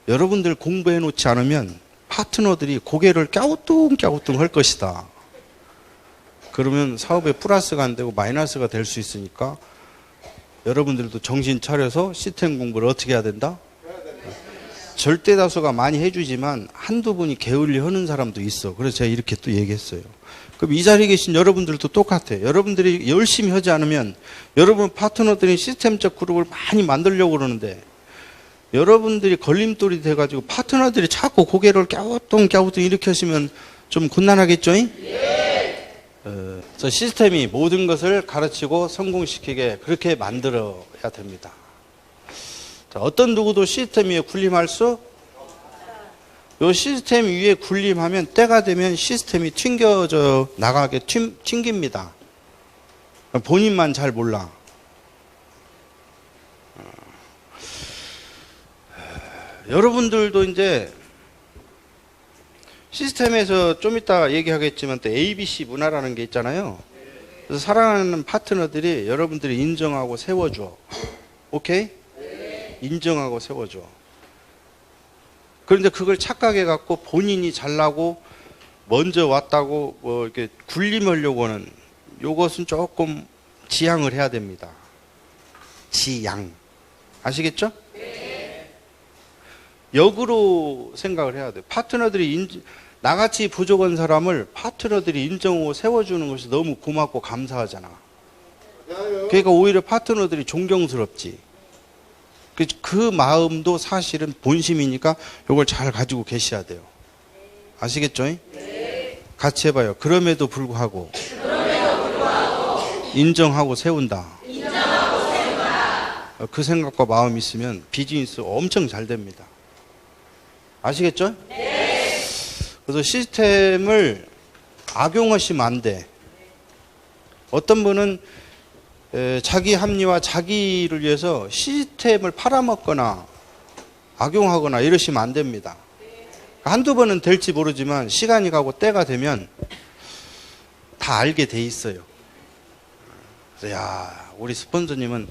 여러분들 공부해 놓지 않으면 파트너들이 고개를 갸우뚱갸우뚱 할 것이다. 그러면 사업에 플러스가 안 되고 마이너스가 될 수 있으니까 여러분들도 정신 차려서 시스템 공부를 어떻게 해야 된다? 절대 다수가 많이 해주지만 한두 분이 게을리 하는 사람도 있어. 그래서 제가 이렇게 또 얘기했어요. 그럼 이 자리에 계신 여러분들도 똑같아요. 여러분들이 열심히 하지 않으면 여러분 파트너들이 시스템적 그룹을 많이 만들려고 그러는데 여러분들이 걸림돌이 돼가지고 파트너들이 자꾸 고개를 갸우뚱갸우뚱 이렇게 하시면 좀 곤란하겠죠? 그래서 시스템이 모든 것을 가르치고 성공시키게 그렇게 만들어야 됩니다. 자, 어떤 누구도 시스템 위에 군림할 수? 요 시스템 위에 군림하면 때가 되면 시스템이 튕겨져 나가게 튕깁니다. 본인만 잘 몰라. 여러분들도 이제 시스템에서 좀 이따 얘기하겠지만 또 ABC 문화라는 게 있잖아요. 그래서 사랑하는 파트너들이 여러분들이 인정하고 세워줘. 오케이? 인정하고 세워줘. 그런데 그걸 착각해 갖고 본인이 잘나고 먼저 왔다고 뭐 이렇게 군림하려고 하는 요것은 조금 지양을 해야 됩니다. 지양. 아시겠죠? 역으로 생각을 해야 돼요. 파트너들이 나같이 부족한 사람을 파트너들이 인정하고 세워주는 것이 너무 고맙고 감사하잖아. 그러니까 오히려 파트너들이 존경스럽지. 그 마음도 사실은 본심이니까 이걸 잘 가지고 계셔야 돼요. 아시겠죠? 네. 같이 해봐요. 그럼에도 불구하고 인정하고 세운다. 그 생각과 마음이 있으면 비즈니스 엄청 잘 됩니다. 아시겠죠? 네. 그래서 시스템을 악용하시면 안 돼. 어떤 분은 자기 합리화, 자기를 위해서 시스템을 팔아먹거나 악용하거나 이러시면 안 됩니다. 한두 번은 될지 모르지만 시간이 가고 때가 되면 다 알게 돼 있어요. 그래서 야, 우리 스폰서님은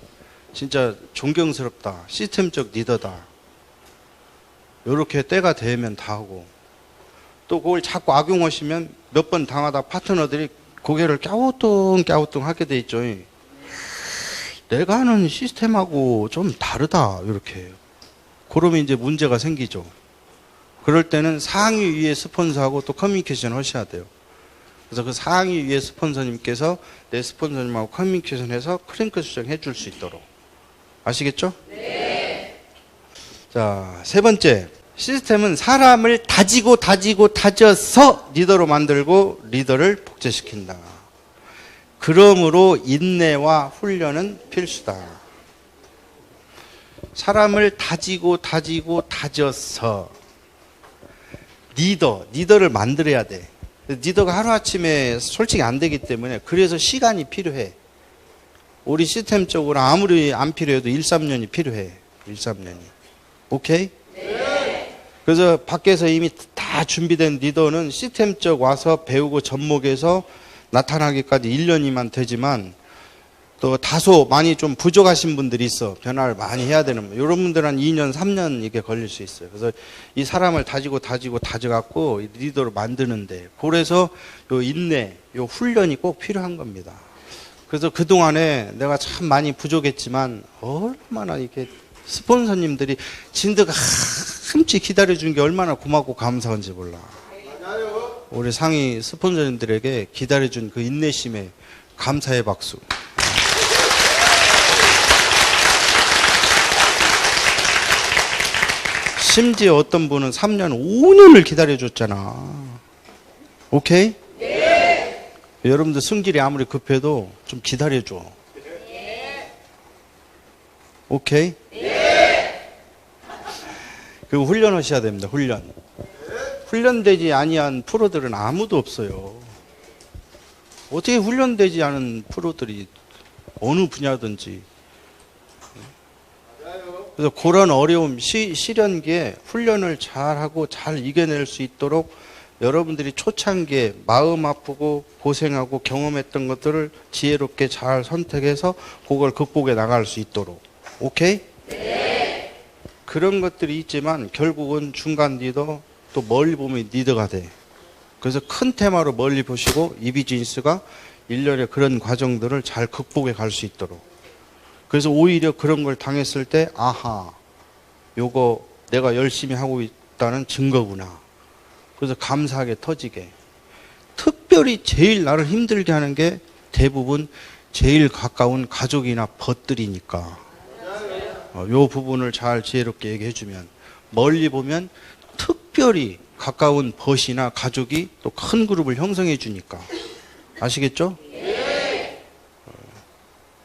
진짜 존경스럽다. 시스템적 리더다. 이렇게 때가 되면 다 하고, 또 그걸 자꾸 악용하시면 몇 번 당하다 파트너들이 고개를 갸우뚱 하게 돼 있죠. 내가 하는 시스템하고 좀 다르다, 이렇게. 그러면 이제 문제가 생기죠. 그럴 때는 상위 위에 스폰서하고 또 커뮤니케이션 하셔야 돼요. 그래서 그 상위 위에 스폰서님께서 내 스폰서님하고 커뮤니케이션해서 크랭크 수정해 줄 수 있도록. 아시겠죠? 네. 자, 세 번째. 시스템은 사람을 다져서 리더로 만들고 리더를 복제시킨다. 그러므로 인내와 훈련은 필수다. 사람을 다져서 리더를 만들어야 돼. 리더가 하루아침에 솔직히 안 되기 때문에 그래서 시간이 필요해. 우리 시스템적으로 아무리 안 필요해도 1, 3년이 필요해. 1, 3년이. 오케이? 네. 그래서 밖에서 이미 다 준비된 리더는 시스템적 와서 배우고 접목해서 나타나기까지 1년이면 되지만 또 다소 많이 좀 부족하신 분들이 있어. 변화를 많이 해야 되는 분. 이런 분들은 한 2년, 3년 이게 걸릴 수 있어요. 그래서 이 사람을 다져갖고 리더로 만드는데, 그래서 요 인내, 요 훈련이 꼭 필요한 겁니다. 그래서 그동안에 내가 참 많이 부족했지만 얼마나 이렇게 스폰서님들이 진드가 한치 기다려준 게 얼마나 고맙고 감사한지 몰라. 우리 상위 스폰서님들에게 기다려준 그 인내심에 감사의 박수. 심지어 어떤 분은 3년, 5년을 기다려줬잖아. 오케이? 네. 여러분들 승질이 아무리 급해도 좀 기다려줘. 네. 오케이? 네. 그리고 훈련하셔야 됩니다. 훈련되지 아니한 프로들은 아무도 없어요. 어떻게 훈련되지 않은 프로들이 어느 분야든지. 그래서 그런 어려움, 시련기에 훈련을 잘하고 잘 이겨낼 수 있도록 여러분들이 초창기에 마음 아프고 고생하고 경험했던 것들을 지혜롭게 잘 선택해서 그걸 극복해 나갈 수 있도록. 오케이? 네. 그런 것들이 있지만 결국은 중간 리더, 또 멀리 보면 리더가 돼. 그래서 큰 테마로 멀리 보시고 이 비즈니스가 일련의 그런 과정들을 잘 극복해 갈 수 있도록. 그래서 오히려 그런 걸 당했을 때 아하, 요거 내가 열심히 하고 있다는 증거구나. 그래서 감사하게 터지게. 특별히 제일 나를 힘들게 하는 게 대부분 제일 가까운 가족이나 벗들이니까. 요 부분을 잘 지혜롭게 얘기해 주면, 멀리 보면 특별히 가까운 벗이나 가족이 또 큰 그룹을 형성해 주니까. 아시겠죠?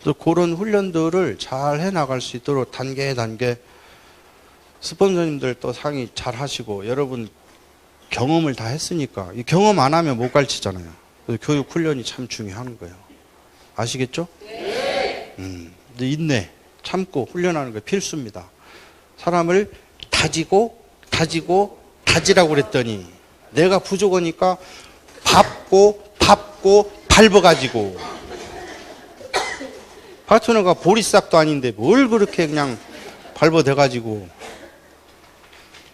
그래서 그런 훈련들을 잘 해나갈 수 있도록 단계 스폰서님들 또 상의 잘 하시고, 여러분 경험을 다 했으니까 이 경험 안 하면 못 가르치잖아요. 그래서 교육 훈련이 참 중요한 거예요. 아시겠죠? 네. 인내, 참고 훈련하는 게 필수입니다. 사람을 다지라고 그랬더니 내가 부족하니까 밟고 밟아가지고, 파트너가 보리싹도 아닌데 뭘 그렇게 그냥 밟아대가지고.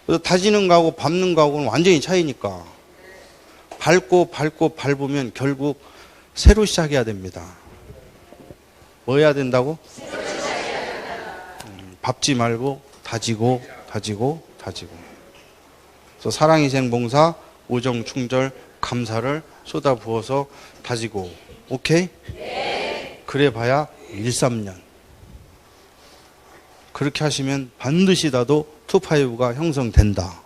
그래서 다지는 거하고 밟는 거하고는 완전히 차이니까 밟으면 결국 새로 시작해야 됩니다. 뭐 해야 된다고? 밟지 말고 다지고. 그래서 사랑희생봉사, 우정충절, 감사를 쏟아부어서 다지고. 오케이? 네. 그래 봐야 1, 3년. 그렇게 하시면 반드시 나도 2-5가 형성된다.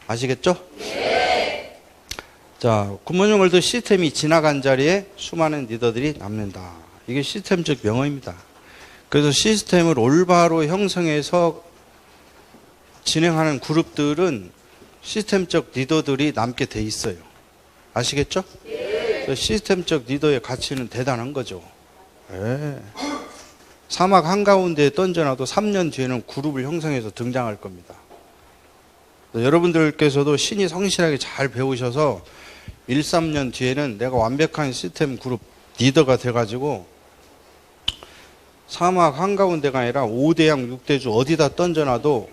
아시겠죠? 네. 자, 굿모닝 월드 시스템이 지나간 자리에 수많은 리더들이 남는다. 이게 시스템적 명언입니다. 그래서 시스템을 올바로 형성해서 진행하는 그룹들은 시스템적 리더들이 남게 돼 있어요. 아시겠죠? 그래서 시스템적 리더의 가치는 대단한 거죠. 예. 사막 한가운데에 던져놔도 3년 뒤에는 그룹을 형성해서 등장할 겁니다. 여러분들께서도 신이 성실하게 잘 배우셔서 1, 3년 뒤에는 내가 완벽한 시스템 그룹 리더가 돼가지고 사막 한가운데가 아니라 5대양 6대주 어디다 던져놔도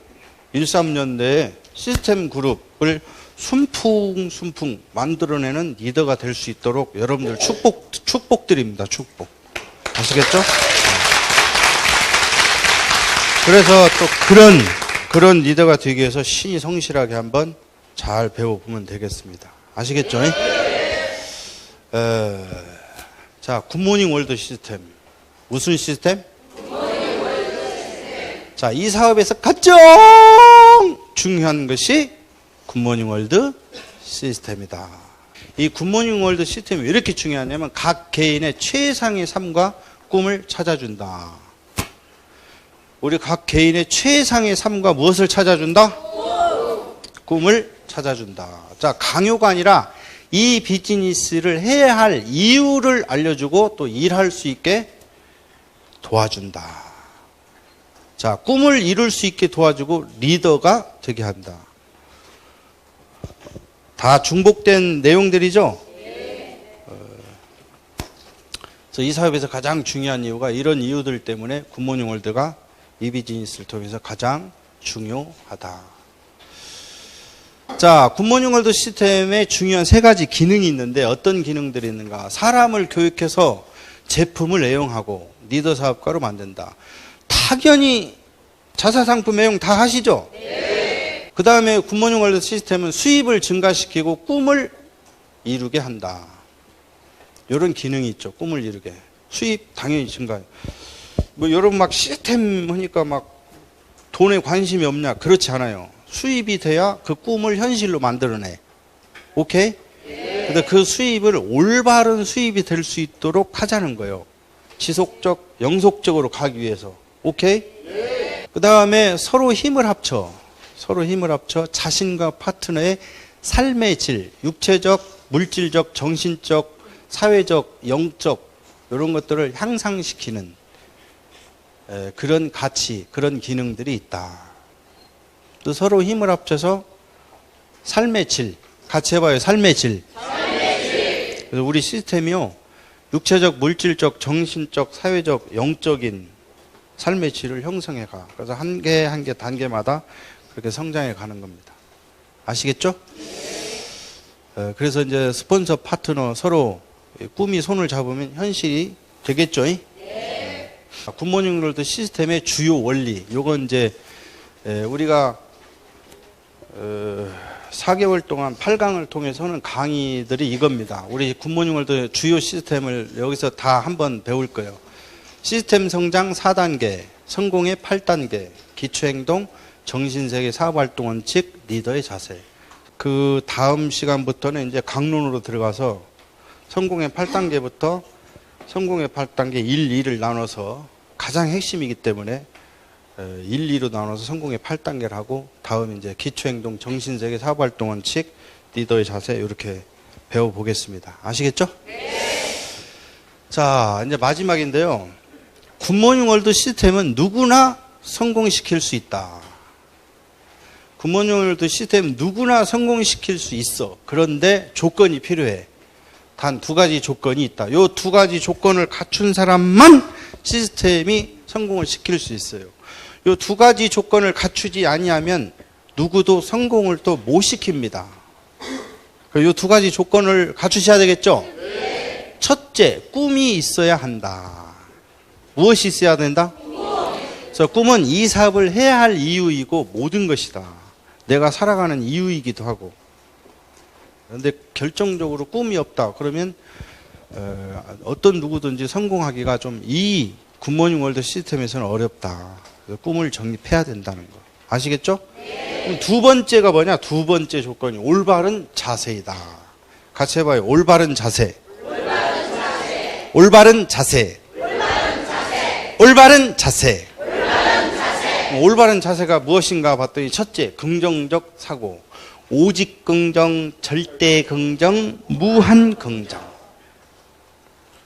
1, 3년 내에 시스템 그룹을 순풍순풍 만들어내는 리더가 될 수 있도록 여러분들 축복드립니다. 축복. 아시겠죠? 그래서 또 그런 리더가 되기 위해서 신이 성실하게 한번 잘 배워보면 되겠습니다. 아시겠죠? 자, 굿모닝 월드 시스템. 무슨 시스템? 굿모닝 월드 시스템. 자, 이 사업에서 가장 중요한 것이 굿모닝 월드 시스템이다. 이 굿모닝 월드 시스템이 왜 이렇게 중요하냐면 각 개인의 최상의 삶과 꿈을 찾아준다. 우리 각 개인의 최상의 삶과 무엇을 찾아준다? 꿈을 찾아준다. 자, 강요가 아니라 이 비즈니스를 해야 할 이유를 알려주고 또 일할 수 있게 도와준다. 자, 꿈을 이룰 수 있게 도와주고 리더가 되게 한다. 다 중복된 내용들이죠? 그래서 이 사업에서 가장 중요한 이유가 이런 이유들 때문에 굿모닝 월드가 이 비즈니스를 통해서 가장 중요하다. 자, 굿모닝 월드 시스템에 중요한 3가지 기능이 있는데 어떤 기능들이 있는가? 사람을 교육해서 제품을 애용하고 리더 사업가로 만든다. 당연히 자사상품 애용 다 하시죠? 네. 그 다음에 굿모닝 월드 시스템은 수입을 증가시키고 꿈을 이루게 한다. 이런 기능이 있죠. 꿈을 이루게. 수입 당연히 증가해요. 뭐 여러분 막 시스템 하니까 막 돈에 관심이 없냐? 그렇지 않아요. 수입이 돼야 그 꿈을 현실로 만들어내. 오케이? 근데 그 수입을 올바른 수입이 될 수 있도록 하자는 거예요. 지속적, 영속적으로 가기 위해서. 오케이? 그 다음에 서로 힘을 합쳐 자신과 파트너의 삶의 질, 육체적, 물질적, 정신적, 사회적, 영적 이런 것들을 향상시키는 그런 가치, 그런 기능들이 있다. 또 서로 힘을 합쳐서 삶의 질, 같이 해봐요. 삶의 질. 그래서 우리 시스템이요, 육체적, 물질적, 정신적, 사회적, 영적인 삶의 질을 형성해 가. 그래서 한 개 한 개 단계마다 그렇게 성장해 가는 겁니다. 아시겠죠? 그래서 이제 스폰서, 파트너 서로 꿈이 손을 잡으면 현실이 되겠죠? 굿모닝 월드 시스템의 주요 원리. 요건 이제 우리가 4개월 동안 8강을 통해서 하는 강의들이 이겁니다. 우리 굿모닝 월드 주요 시스템을 여기서 다 한번 배울 거예요. 시스템 성장 4단계, 성공의 8단계, 기초행동, 정신세계 사업활동 원칙, 리더의 자세. 그 다음 시간부터는 이제 강론으로 들어가서 성공의 8단계부터 성공의 8단계 1, 2를 나눠서 가장 핵심이기 때문에 1, 2로 나눠서 성공의 8단계를 하고 다음 이제 기초행동, 정신세계 사업활동 원칙, 리더의 자세 이렇게 배워보겠습니다. 아시겠죠? 네. 자, 이제 마지막인데요. 굿모닝 월드 시스템은 누구나 성공시킬 수 있다. 굿모닝 월드 시스템은 누구나 성공시킬 수 있어. 그런데 조건이 필요해. 단 2가지 조건이 있다. 요 2가지 조건을 갖춘 사람만 시스템이 성공을 시킬 수 있어요. 요 2가지 조건을 갖추지 아니하면 누구도 성공을 또 못 시킵니다. 요 2가지 조건을 갖추셔야 되겠죠? 네. 첫째, 꿈이 있어야 한다. 무엇이 있어야 된다? 그래서 꿈은 이 사업을 해야 할 이유이고 모든 것이다. 내가 살아가는 이유이기도 하고. 그런데 결정적으로 꿈이 없다. 그러면 어떤 누구든지 성공하기가 좀 이 굿모닝 월드 시스템에서는 어렵다. 꿈을 정립해야 된다는 거. 아시겠죠? 네. 그럼 2번째가 뭐냐? 2번째 조건이 올바른 자세이다. 같이 해봐요. 올바른 자세. 올바른 자세. 올바른 자세. 올바른 자세. 올바른 자세. 올바른 자세가 무엇인가 봤더니 첫째, 긍정적 사고. 오직 긍정, 절대 긍정, 무한 긍정.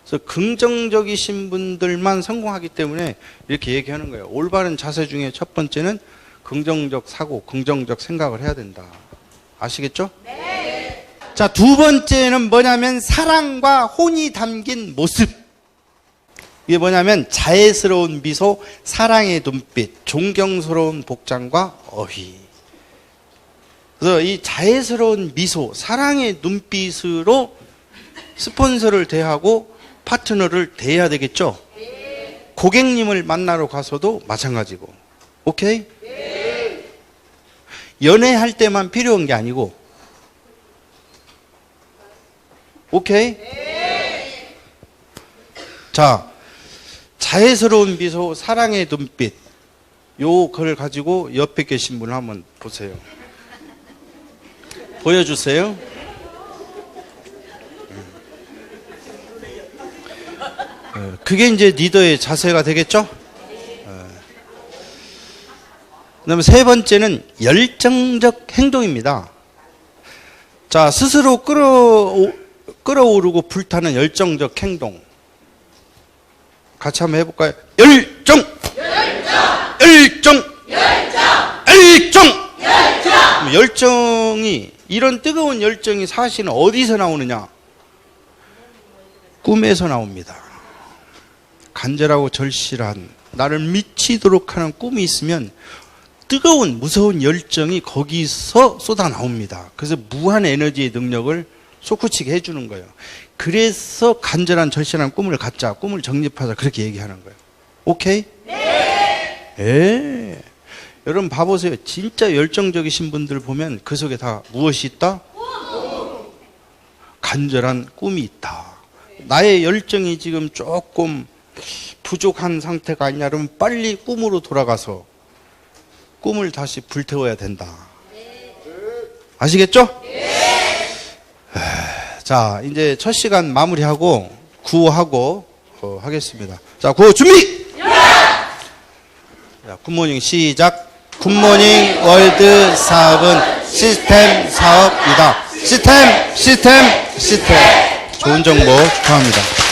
그래서 긍정적이신 분들만 성공하기 때문에 이렇게 얘기하는 거예요. 올바른 자세 중에 첫 번째는 긍정적 사고, 긍정적 생각을 해야 된다. 아시겠죠? 네. 자, 두 번째는 뭐냐면 사랑과 혼이 담긴 모습. 이게 뭐냐면 자애스러운 미소, 사랑의 눈빛, 존경스러운 복장과 어휘. 그래서 이 자애스러운 미소, 사랑의 눈빛으로 스폰서를 대하고 파트너를 대해야 되겠죠? 네. 고객님을 만나러 가서도 마찬가지고. 오케이? 네. 연애할 때만 필요한 게 아니고. 오케이? 네. 자, 자애스러운 미소, 사랑의 눈빛. 요 글을 가지고 옆에 계신 분을 한번 보세요. 보여주세요. 그게 이제 리더의 자세가 되겠죠? 그다음에 세 번째는 열정적 행동입니다. 자, 스스로 끌어오르고 불타는 열정적 행동. 같이 한번 해볼까요? 열정! 열정! 열정이, 이런 뜨거운 열정이 사실은 어디서 나오느냐? 꿈에서 나옵니다. 간절하고 절실한, 나를 미치도록 하는 꿈이 있으면 뜨거운 무서운 열정이 거기서 쏟아 나옵니다. 그래서 무한 에너지의 능력을 솟구치게 해주는 거예요. 그래서 간절한 절실한 꿈을 갖자, 꿈을 정립하자, 그렇게 얘기하는 거예요. 오케이? 네. 예. 여러분 봐보세요. 진짜 열정적이신 분들 보면 그 속에 다 무엇이 있다? 간절한 꿈이 있다. 나의 열정이 지금 조금 부족한 상태가 아니냐 그러면 빨리 꿈으로 돌아가서 꿈을 다시 불태워야 된다. 아시겠죠? 자, 이제 첫 시간 마무리하고 구호하고 하겠습니다. 자, 구호 준비! 자, 굿모닝 시작. 굿모닝 월드 사업은 시스템 사업이다. 시스템. 좋은 정보 축하합니다.